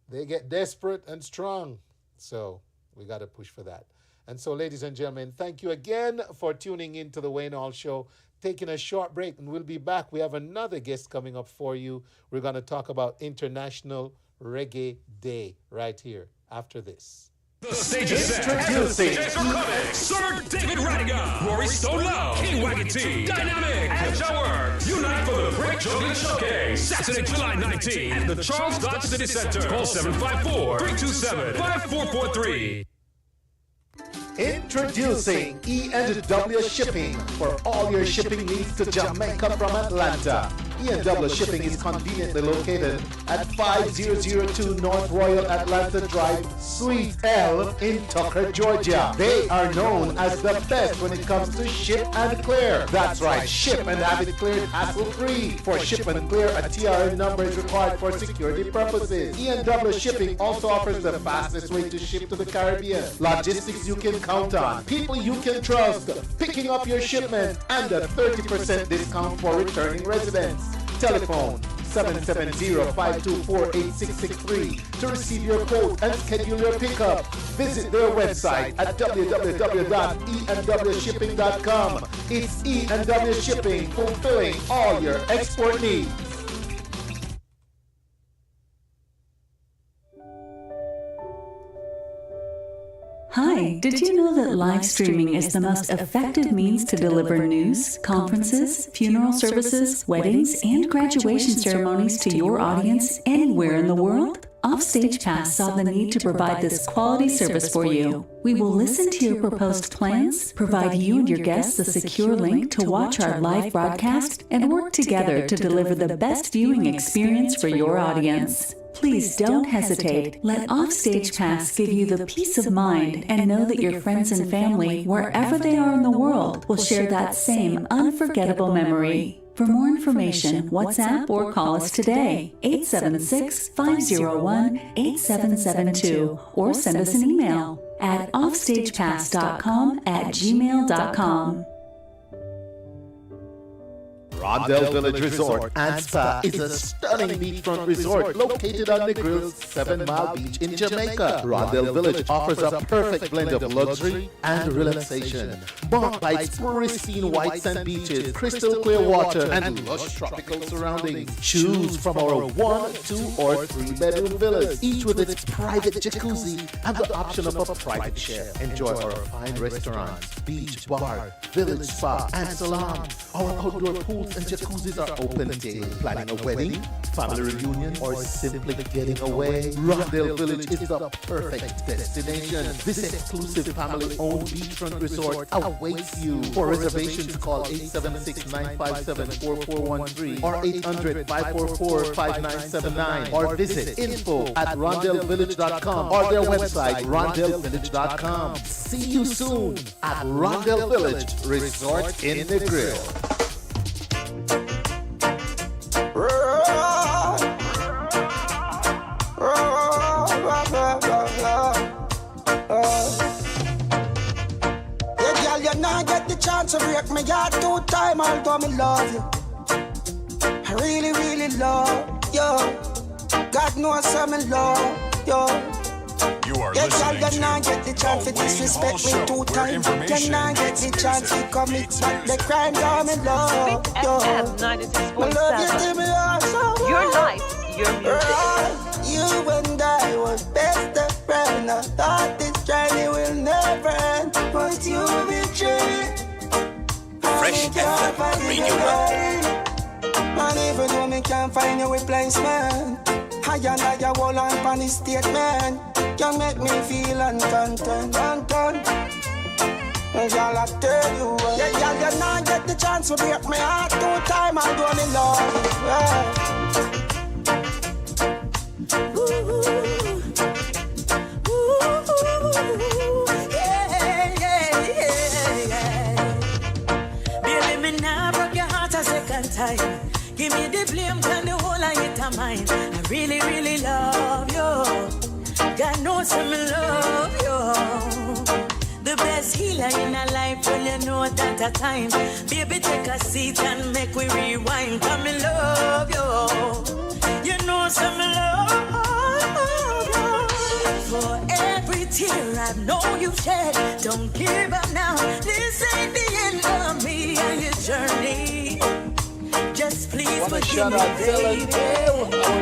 S7: They get desperate and strong. So we got to push for that. And so, ladies and gentlemen, thank you again for tuning in to the Wayne Hall Show. Taking a short break, and we'll be back. We have another guest coming up for you. We're going to talk about International Reggae Day right here after this.
S12: The stage is set. Introducing Sir David Radigan, Rory Stone Low, King Waggy T, Dynamic, and Shower. Unite for the Break Juggling Showcase. Saturday, July 19th at the Charles Dodge City Center. Call 754-327-5443.
S14: Introducing E&W Shipping for all your shipping needs to Jamaica from Atlanta. E&W Shipping is conveniently located at 5002 North Royal Atlanta Drive, Suite L in Tucker, Georgia. They are known as the best when it comes to ship and clear. That's right, ship and have it cleared hassle-free. For ship and clear, a TRN number is required for security purposes. E&W Shipping also offers the fastest way to ship to the Caribbean. Logistics you can count on, people you can trust, picking up your shipment, and a 30% discount for returning residents. Telephone 770-524-8663 to receive your quote and schedule your pickup. Visit their website at www.enwshipping.com. It's E&W Shipping, fulfilling all your export needs.
S16: Hi, did you know that live streaming is the most effective means to deliver news, conferences, funeral services, weddings, and graduation ceremonies to your audience anywhere in the world? Offstage Pass saw the need to provide this quality service for you. We will listen to your proposed plans, provide you and your guests a secure link to watch our live broadcast, and work together to deliver the best viewing experience for your audience. Please don't hesitate. Let Offstage Pass give you the peace of mind and know that your friends and family, wherever they are in the world, will share that same unforgettable memory. For more information, WhatsApp or call us today, 876-501-8772, or send us an email at offstagepass.com@gmail.com.
S14: Rondell Village Resort and Spa is a stunning beachfront resort located on the Grill's 7 Mile Beach in Jamaica. Rondell Village offers a perfect blend of luxury and relaxation, marked by its pristine white sand beaches, crystal clear water, and lush tropical surroundings. Choose from our 1, 2, or 3 bedroom villas, each with its private jacuzzi and the option of a private chef. Enjoy our fine restaurants, beach bar, village spa, and salon. Our outdoor pools and jacuzzis are open daily. Planning a wedding, family reunion, or simply getting away? Rondell Village is the perfect destination. This exclusive family-owned beachfront resort awaits you. For reservations, call 876-957-4413 or 800-544-5979 or visit info@rondellvillage.com or their website, rondellvillage.com. See you soon at Rondell Village Resort in the Grill.
S10: Yeah, girl, you not get the chance to break my heart 2 times, although me love you. I really, really love you. God knows I'm in love you.
S4: You are
S10: Yeah, girl,
S4: listening
S10: you not get the chance to disrespect me 2 times. You not get the chance to commit back the crime, I'm in love you.
S1: FM
S10: My love you
S1: 96.7.
S10: till me heart so
S1: Your life, your music.
S10: You and I was best of friends. I thought this journey will never end, but you betrayed.
S3: Fresh FM, Radio London.
S10: And even though me can't find a replacement, I and I hold on for the statement. You make me feel uncontent, undone. And y'all, I tell you, yeah, y'all, you not get the chance to break my heart 2 times. I'm doing it, Lord. Yeah.
S2: Time. Give me the blame, can the whole of it of mine. I really, really love you. God knows I love you. The best healer in a life, well, you know that a time. Baby, take a seat and make we rewind. Come and love you. You know some love you. For every tear I know you shed, don't give up now. This ain't the end of me and your journey. Just please forgive me, baby.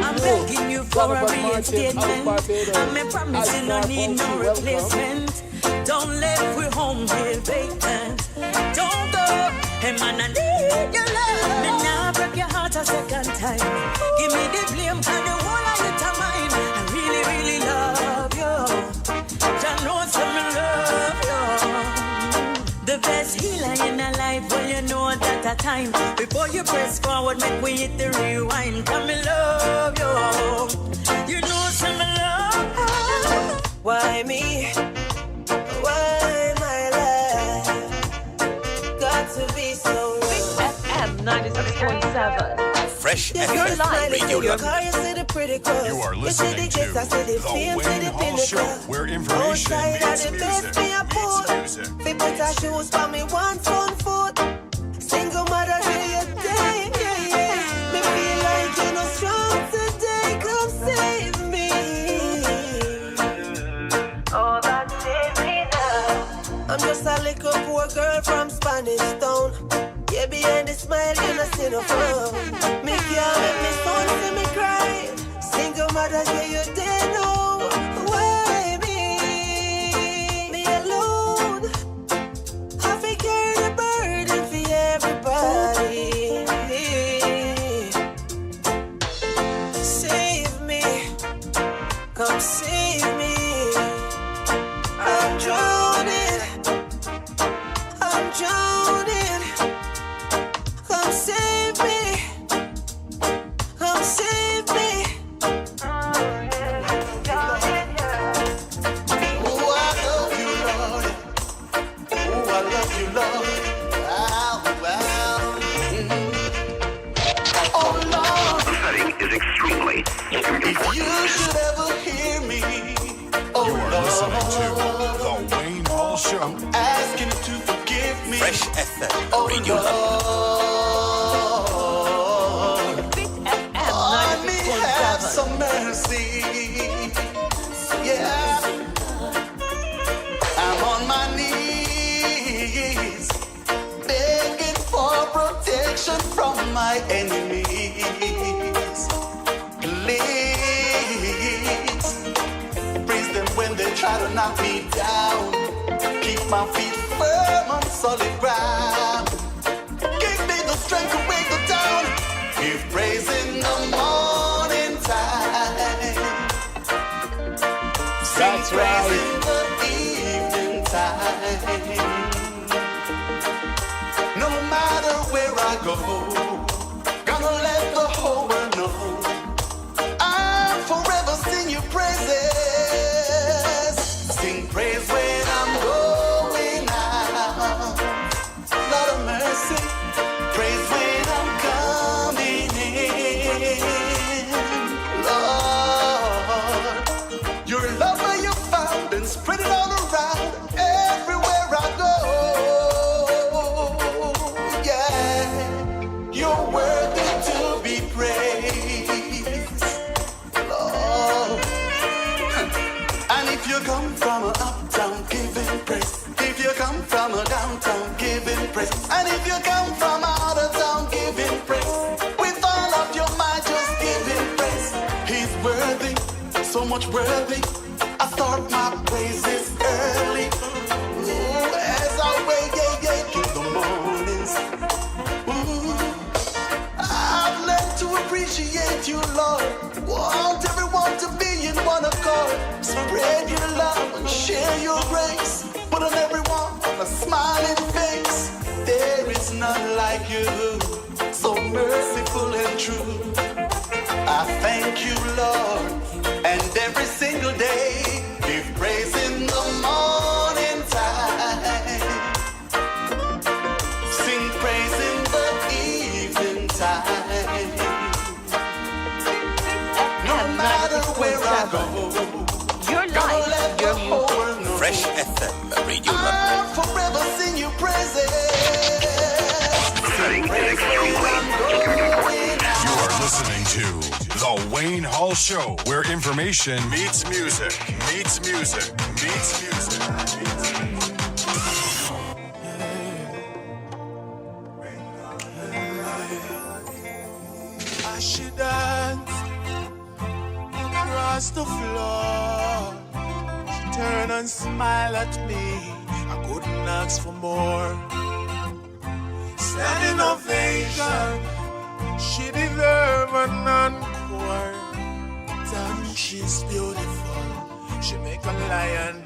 S2: I'm begging you for a reinstatement. I'm promising no need no replacement. Don't let we home here vacant. Don't go, hey man, I need your love. Me now break your heart a second time. Give me the blame and the whole of it of mine. I really, really love you. I know some love you. The best healer in a life, well you know that a time. Before you press forward, make we hit the rewind. Come me love you. You know some love.
S17: Why me? Why my life got to be so
S1: FM 96.7.
S3: Fresh
S17: Your
S3: FM Radio
S17: your
S3: London.
S17: car, you see the pretty clothes.
S4: You are
S17: You see
S4: listening
S17: the gifts, I
S4: to
S17: see the
S4: The
S17: fame, see the
S4: Wayne Hall Show,
S17: pinnacle.
S4: where information
S17: Outside
S4: meets
S17: are the best
S4: music.
S17: me a pull. Fi put her shoes for me one front foot. Single mother do your day, yeah, yeah. Me feel like you're not strong today. Come save me. Oh, that save me now. I'm just a little poor girl from Spanish Town. Yeah, behind the smile, you not see no frown. Me can't make me son see me cry. Single mother, yeah, you did know. Why me? Me alone. I fi carry the burden for everybody. Save me. Come save me. I'm drowning. I'm drowning. Come save me. Come save me.
S10: Oh, I love you, Lord. Oh, I love you, Lord. Wow, wow. Oh, Lord.
S3: The setting is extremely
S10: If you should ever hear me, oh,
S4: You are listening to The Wayne Hall Show.
S10: asking you to forgive me.
S3: Fresh FM
S10: Oh,
S3: Radio London.
S10: Lord. On me have some mercy. Yeah. I'm on my knees, begging for protection from my enemies. Please, praise them when they try to knock me down. Keep my feet firm on solid ground. Give me the strength to break the down. Give praise in the morning time.
S7: That's
S10: Sing praise
S7: right.
S10: in the evening time. No matter where I go, gonna let the whole world know. I'll forever sing your praises. Sing praise when I'm going out. Lord of mercy, praise when I'm coming in. Lord, your love where you found and spread it all around everywhere I go. Yeah, you're worthy to be praised, Lord. And if you come from a uptown, give him praise. If you come from a downtown, give him praise. And if you come from out of town, give him praise. With all of your might, just give him praise. He's worthy, so much worthy. I start my praises early. Ooh, as I wake in the mornings. Ooh, I've learned to appreciate you, Lord. Want everyone to be in one accord. Spread your love and share your grace. Put on everyone a smiling face. There is none like you, so merciful and true. I thank you, Lord, and every single day give praise in the morning time. Sing praise in the evening time. No matter where I go,
S1: Your life, your music.
S3: Fresh FM Radio London.
S10: I'll forever sing your praises.
S3: The setting is extremely
S4: You are listening to The Wayne Hall Show, where information meets music, meets music, meets music.
S5: I should dance across the floor. She turned and smiled at me. I couldn't ask for more. Standing ovation, she deserved an encore. Damn, she's beautiful. She make a lion.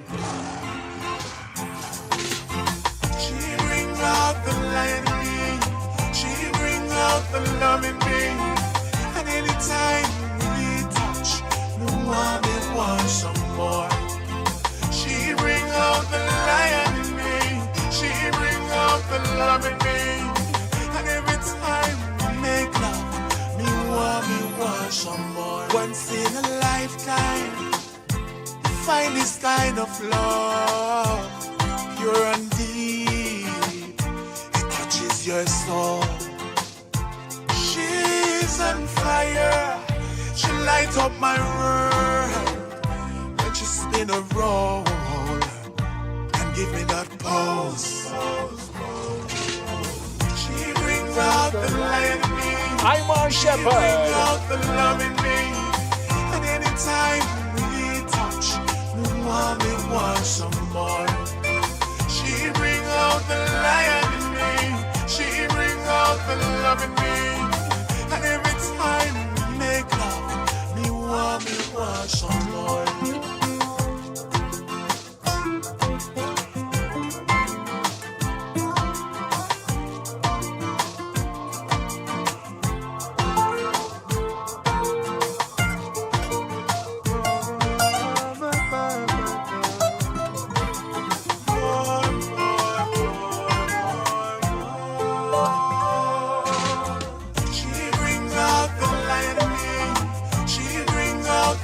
S5: She bring out the lion in me. She
S18: the love in me. And anytime we touch, me want some more. She bring out the lion in me. She bring out the love in me. And every time we make love, me want some more. Once in a lifetime, you find this kind of love, pure and deep. It touches your soul. She's on fire. She light up my world. And she spin a roll and give me that pose. She brings out the lion in me.
S7: I'm on Shepherd.
S18: She brings out the love in me. And anytime we touch, me want some more. She bring out the lion in me. She bring out the love in me. And every time we make love, me want some more.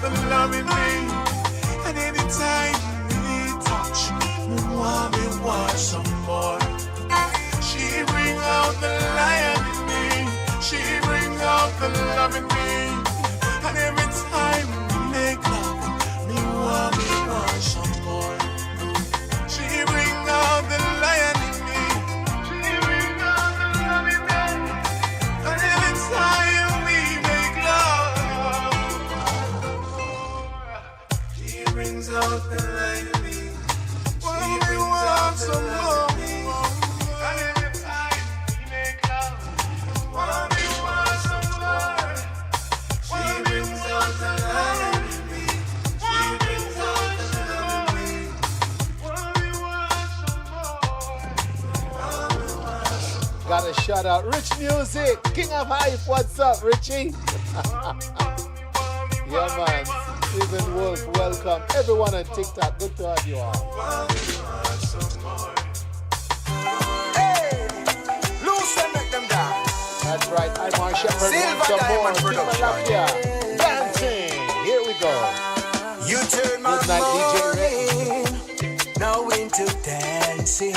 S18: The love in me, and anytime we touch, me want some more. She bring out the lion in me. She bring out the love in me, and every time we make love, me want some more. She bring out the lion in me. She bring out the love in me, and every time we make love. Brings out the light in me. She brings out some more. And every time we make love, we want some more. She brings out the light in me. She brings out the love in me. We want some more.
S7: Got a shout out. Rich Music, King of Hype. What's up, Richie? Yeah, man. Stephen Wolf, welcome. Everyone on TikTok, good to have you all.
S8: Hey, loose and make them dance.
S7: That's right, I'm on Shepherd.
S8: Silver
S7: Some more.
S8: Diamond Production.
S7: Dancing. Here we go.
S8: You turn my
S7: Good night,
S8: morning now into dancing,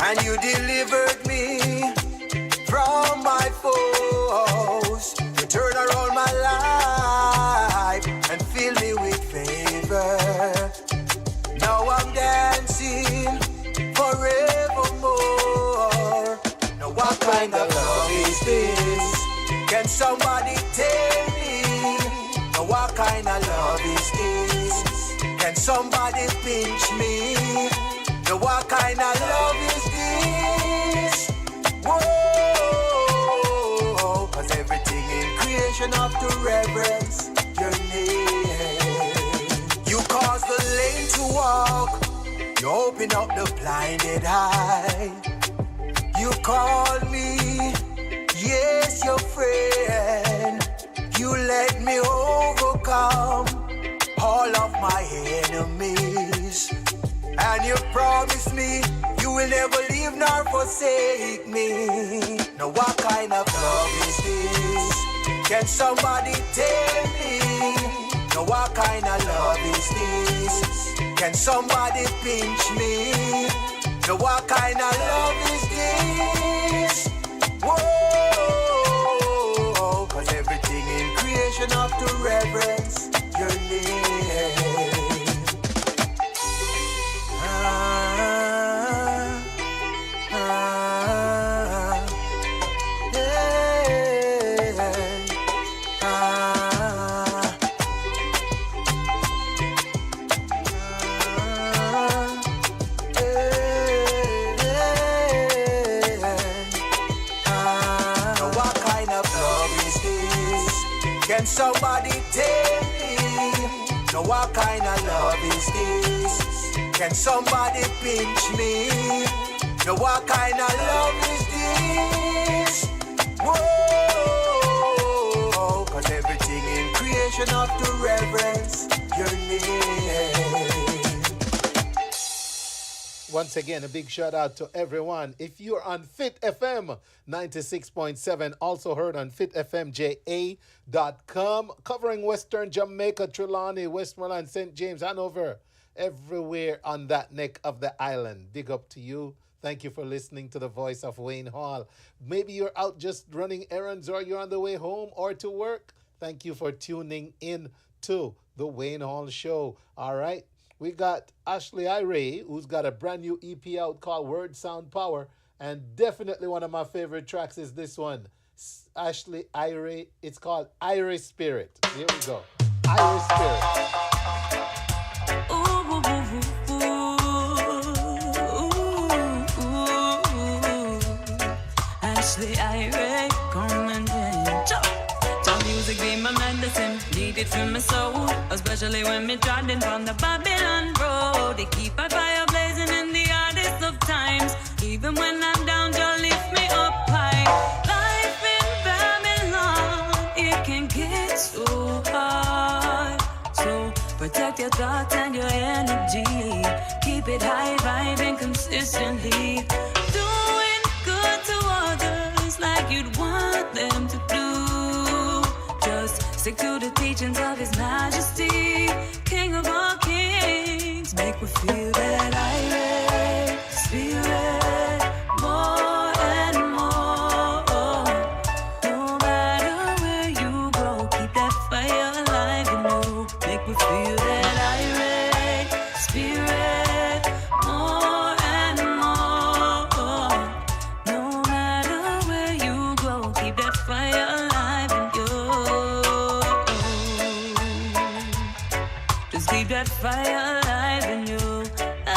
S8: and you delivered me from my foes. You turn around my life and fill me with favor. Now I'm dancing forevermore. Now what kind of love is this? Can somebody tell me? Now what kind of love is this? Can somebody pinch me? Now what kind of love is this? Whoa, 'cause everything in creation have to reverence your name. You cause the lame to walk. You open up the blinded eye. You call me, yes, your friend. You let me overcome all of my enemies. And you promise me you will never leave nor forsake me. Now what kind of love is this? Can somebody tell me? Now what kind of love is this? Can somebody pinch me? Now what kind of love is this? Whoa, 'cause everything in creation have to reverence your name. Can somebody tell me? Now what kind of love is this? Can somebody pinch me? Now what kind of love is this? Whoa, cause everything in creation of to reverence your name.
S7: Once again, a big shout out to everyone. If you're on Fit FM 96.7, also heard on fitfmja.com, covering Western Jamaica, Trelawny, Westmoreland, St. James, Hanover, everywhere on that neck of the island. Big up to you. Thank you for listening to the voice of Wayne Hall. Maybe you're out just running errands or you're on the way home or to work. Thank you for tuning in to the Wayne Hall Show. All right. We got Ashley Ire, who's got a brand new EP out called Word Sound Power. And definitely one of my favorite tracks is this one. Ashley Ire. It's called Ire Spirit. Here we go. Ire Spirit.
S6: Ashley Ire, come and dance. Some music be my medicine, need it for my soul, especially when me trotting from the Babylon road. They keep a fire blazing in the hardest of times. Even when I'm down, just lift me up high. Life in Babylon, it can get so hard. So protect your thoughts and your energy. Keep it high, vibing consistently. Doing good to others like you'd want them to do. Just stick to the teachings of His Majesty, King of all kings. Make me feel that Irish spirit more and more. No matter where you go, keep that fire alive in you. Make me feel that Irish spirit more and more. No matter where you go, keep that fire alive in you. Just keep that fire alive in you. Oh.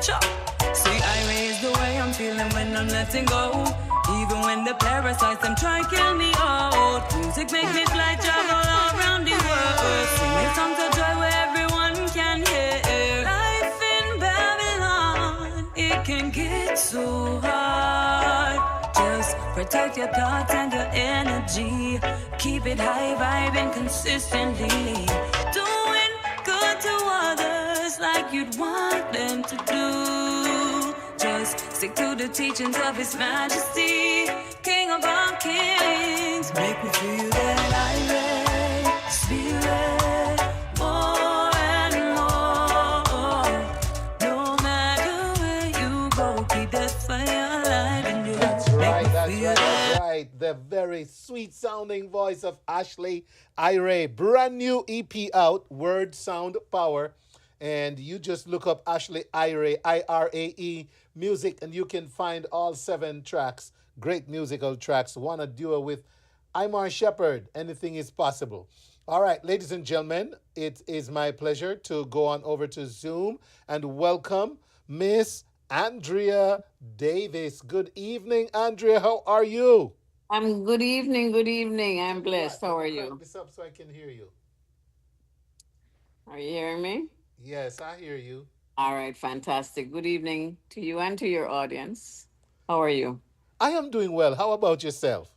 S6: Sure. See, I raise the way I'm feeling when I'm letting go. Even when the parasites them try kill me out. Music make me fly, travel all around the world. Singing songs of joy where everyone can hear. Life in Babylon, it can get so hard. Just protect your thoughts and your energy. Keep it high, vibing consistently. Doing good to others like you'd want them to do. Just stick to the teachings of His Majesty, King of all kings. Make me feel that Irish spirit more and more. No matter where you go, keep that fire alive in you.
S7: That's right, that's right. The very sweet sounding voice of Ashley Ire. Brand new EP out, Word Sound Power. And you just look up Ashley Ire, Irae music, and you can find all 7 tracks. Great musical tracks. One a duo with Imar Shepherd. Anything is possible. All right, ladies and gentlemen, it is my pleasure to go on over to Zoom and welcome Miss Andrea Davis. Good evening, Andrea. How are you?
S19: I'm good evening. Good evening. I'm blessed. How are you?
S7: This up so I can hear you.
S19: Are you hearing me?
S7: Yes, I hear you.
S19: All right, fantastic. Good evening to you and to your audience. How are you?
S7: I am doing well. How about yourself?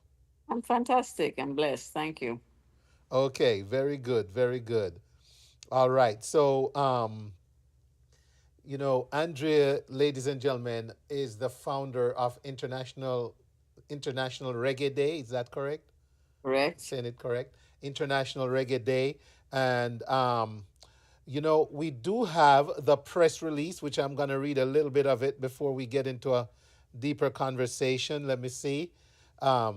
S19: I'm fantastic. I'm blessed. Thank you.
S7: Okay, very good, very good. All right. So, Andrea, ladies and gentlemen, is the founder of International Reggae Day. Is that correct?
S19: Correct.
S7: Saying it correct? International Reggae Day. And we do have the press release, which I'm going to read a little bit of it before we get into a deeper conversation. Let me see. I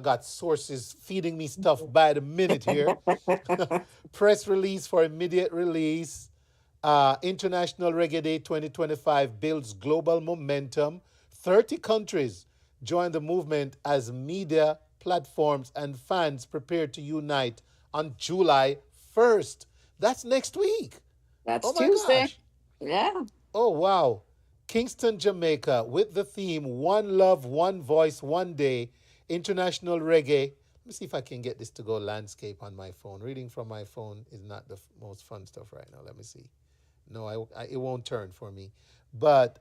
S7: got sources feeding me stuff by the minute here. Press release for immediate release. International Reggae Day 2025 builds global momentum. 30 countries join the movement as media, platforms, and fans prepare to unite on July 1st. That's next week.
S19: That's
S7: oh my
S19: Tuesday.
S7: Gosh.
S19: Yeah.
S7: Oh, wow. Kingston, Jamaica, with the theme One Love, One Voice, One Day, International Reggae. Let me see if I can get this to go landscape on my phone. Reading from my phone is not the most fun stuff right now. Let me see. No, it won't turn for me. But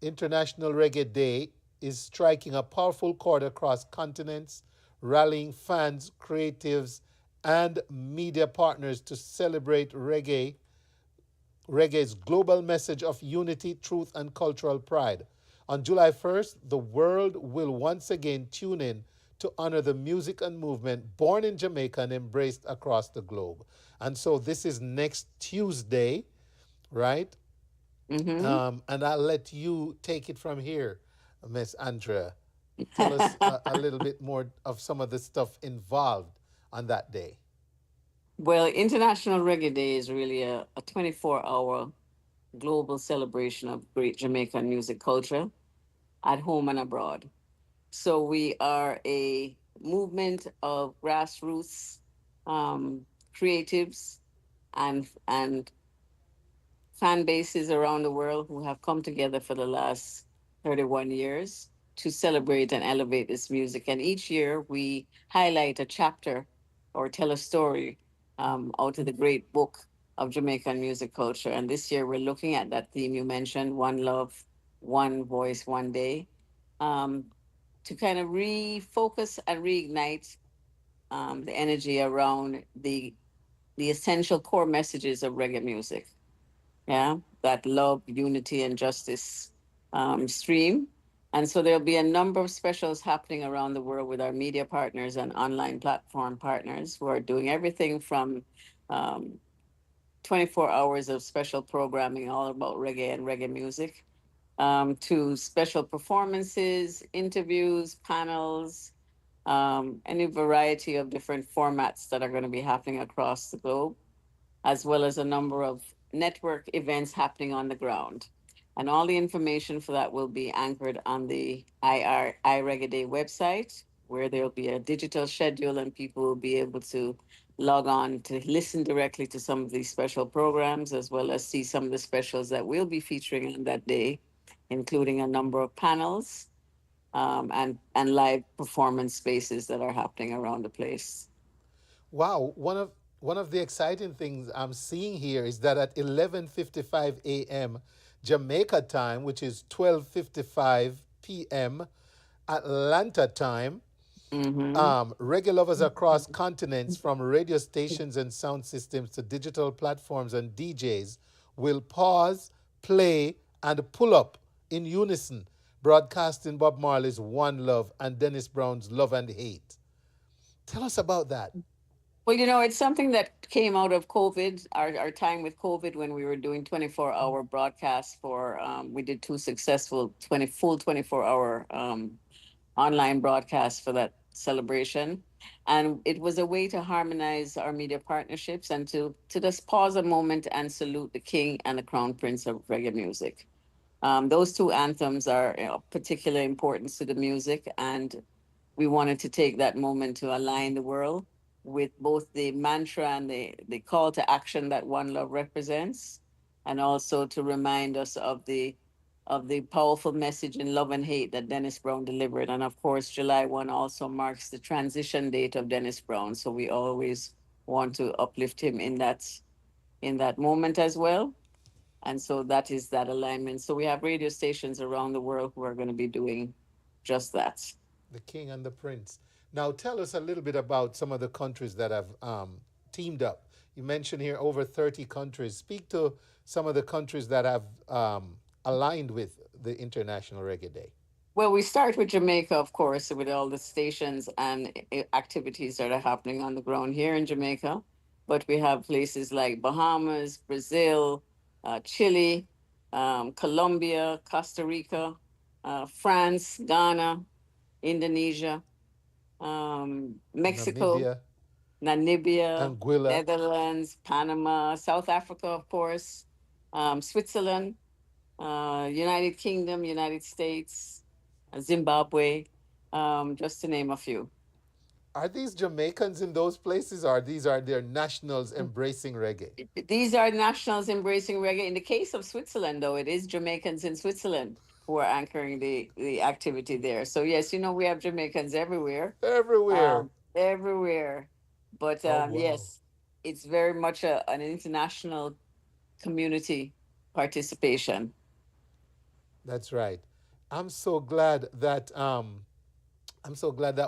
S7: International Reggae Day is striking a powerful chord across continents, rallying fans, creatives, and media partners to celebrate reggae's global message of unity, truth, and cultural pride. On July 1st, the world will once again tune in to honor the music and movement born in Jamaica and embraced across the globe. And so this is next Tuesday, right?
S19: Mm-hmm.
S7: And I'll let you take it from here, Miss Andrea. Tell us a little bit more of some of the stuff involved on that day.
S19: Well, International Reggae Day is really a 24-hour global celebration of great Jamaican music culture at home and abroad. So we are a movement of grassroots um, creatives and fan bases around the world who have come together for the last 31 years to celebrate and elevate this music. And each year we highlight a chapter or tell a story out of the great book of Jamaican music culture. And this year we're looking at that theme you mentioned, One Love, One Voice, One Day, um, to kind of refocus and reignite the energy around the essential core messages of reggae music, yeah, that love, unity, and justice stream. And so there'll be a number of specials happening around the world with our media partners and online platform partners who are doing everything from um, 24 hours of special programming all about reggae and reggae music, to special performances, interviews, panels, any variety of different formats that are going to be happening across the globe, as well as a number of network events happening on the ground. And all the information for that will be anchored on the iReggae Day website, where there'll be a digital schedule and people will be able to log on to listen directly to some of these special programs, as well as see some of the specials that we'll be featuring on that day, including a number of panels and live performance spaces that are happening around the place.
S7: Wow, one of the exciting things I'm seeing here is that at 11:55 a.m. Jamaica time, which is 12:55 p.m. Atlanta time,
S19: Mm-hmm.
S7: reggae lovers across continents, from radio stations and sound systems to digital platforms and DJs, will pause, play, and pull up in unison, broadcasting Bob Marley's One Love and Dennis Brown's Love and Hate. Tell us about that.
S19: Well, it's something that came out of COVID, our time with COVID when we were doing 24-hour broadcasts we did two successful 24-hour online broadcasts for that celebration. And it was a way to harmonize our media partnerships and to just pause a moment and salute the king and the crown prince of reggae music. Those two anthems are of particular importance to the music, and we wanted to take that moment to align the world with both the mantra and the call to action that One Love represents, and also to remind us of the powerful message in Love and Hate that Dennis Brown delivered. And of course, July 1 also marks the transition date of Dennis Brown. So we always want to uplift him in that moment as well. And so that is that alignment. So we have radio stations around the world who are going to be doing just that.
S7: The King and the Prince. Now, tell us a little bit about some of the countries that have teamed up. You mentioned here over 30 countries. Speak to some of the countries that have aligned with the International Reggae Day.
S19: Well, we start with Jamaica, of course, with all the stations and activities that are happening on the ground here in Jamaica. But we have places like Bahamas, Brazil, Chile, Colombia, Costa Rica, France, Ghana, Indonesia, Mexico,
S7: Namibia,
S19: Namibia,
S7: Anguilla,
S19: Netherlands, Panama, South Africa, of course, Switzerland, United Kingdom, United States, Zimbabwe, just to name a few.
S7: are these Jamaicans in those places, or these are their nationals embracing reggae?
S19: These are nationals embracing reggae. In the case of Switzerland, though, it is Jamaicans in Switzerland who are anchoring the activity there. So yes, we have Jamaicans everywhere,
S7: Everywhere.
S19: everywhere. But
S7: Oh, wow.
S19: yes, it's very much an international community participation.
S7: That's right. I'm so glad that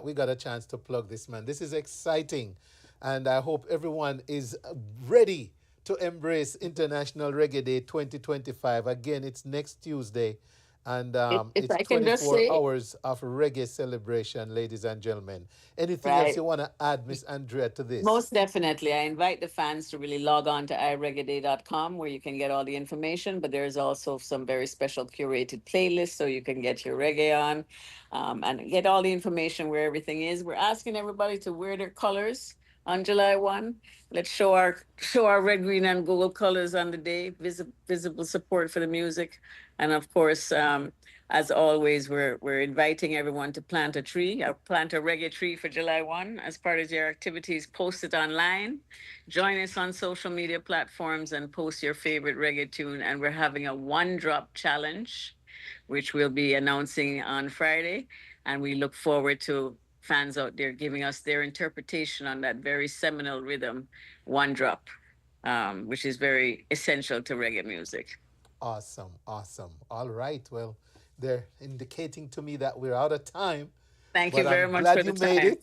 S7: we got a chance to plug this, man. This is exciting, and I hope everyone is ready to embrace International Reggae Day 2025. Again, it's next Tuesday, and
S19: If
S7: it's
S19: I can just
S7: 24
S19: say,
S7: hours of reggae celebration, ladies and gentlemen. Anything else
S19: right.
S7: you want to add, Miss Andrea, to this?
S19: Most definitely. I invite the fans to really log on to ireggaeday.com where you can get all the information, but there's also some very special curated playlists so you can get your reggae on and get all the information where everything is. We're asking everybody to wear their colors on July 1. Let's show our red, green, and gold colors on the day, visible support for the music. And of course, as always, we're inviting everyone to plant a tree, or plant a reggae tree for July 1 as part of your activities. Post it online. Join us on social media platforms and post your favorite reggae tune. And we're having a one-drop challenge, which we'll be announcing on Friday. And we look forward to fans out there giving us their interpretation on that very seminal rhythm, one drop, which is very essential to reggae music.
S7: Awesome, awesome. All right, well, they're indicating to me that we're out of time.
S19: Thank you
S7: but
S19: very
S7: I'm
S19: much
S7: glad
S19: for
S7: you
S19: the
S7: made
S19: time.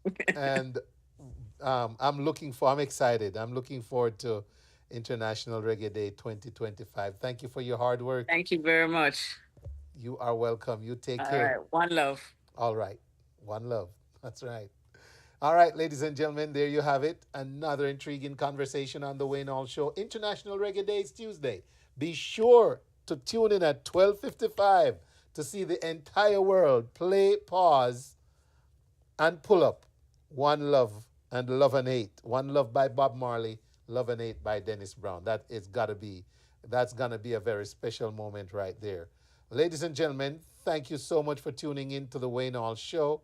S7: it. And I'm excited. I'm looking forward to International Reggae Day 2025. Thank you for your hard work.
S19: Thank you very much.
S7: You are welcome. You take
S19: All
S7: care.
S19: right, one love.
S7: All right, one love. That's right. All right, ladies and gentlemen, there you have it. Another intriguing conversation on the Wayne Hall Show. International Reggae Day is Tuesday. Be sure to tune in at 12:55 to see the entire world play, pause, and pull up One Love and Love and Hate. One Love by Bob Marley, Love and Hate by Dennis Brown. That's gonna be a very special moment right there. Ladies and gentlemen, thank you so much for tuning in to the Wayne Hall Show.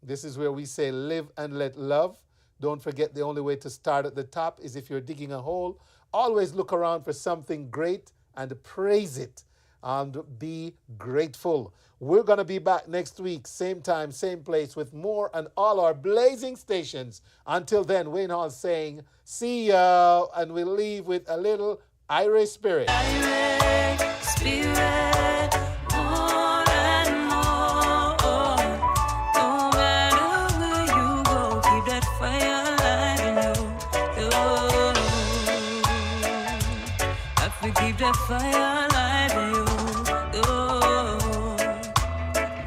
S7: This is where we say live and let love. Don't forget, the only way to start at the top is if you're digging a hole. Always look around for something great and praise it and be grateful. We're going to be back next week, same time, same place, with more and all our blazing stations. Until then, Wayne Hall saying, see ya, and we'll leave with a little Irish spirit.
S2: Irish spirit, more and more. No matter where you go, keep that fire alive in you. Have to keep that fire alive in you.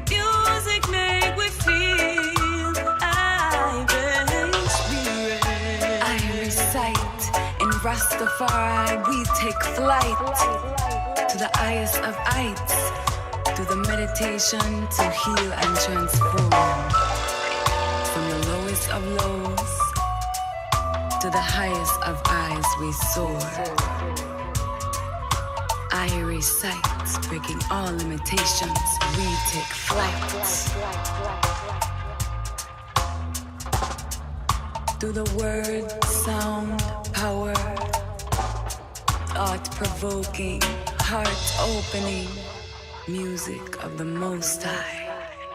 S2: Music make we feel Irish spirit.
S20: Irish sight in Rastafari, we take flight to the highest of heights, through the meditation to heal and transform. From the lowest of lows to the highest of highs, we soar. Irish sight, breaking all limitations, we take flight. Through the word, sound, power, thought-provoking, heart-opening music of the Most High.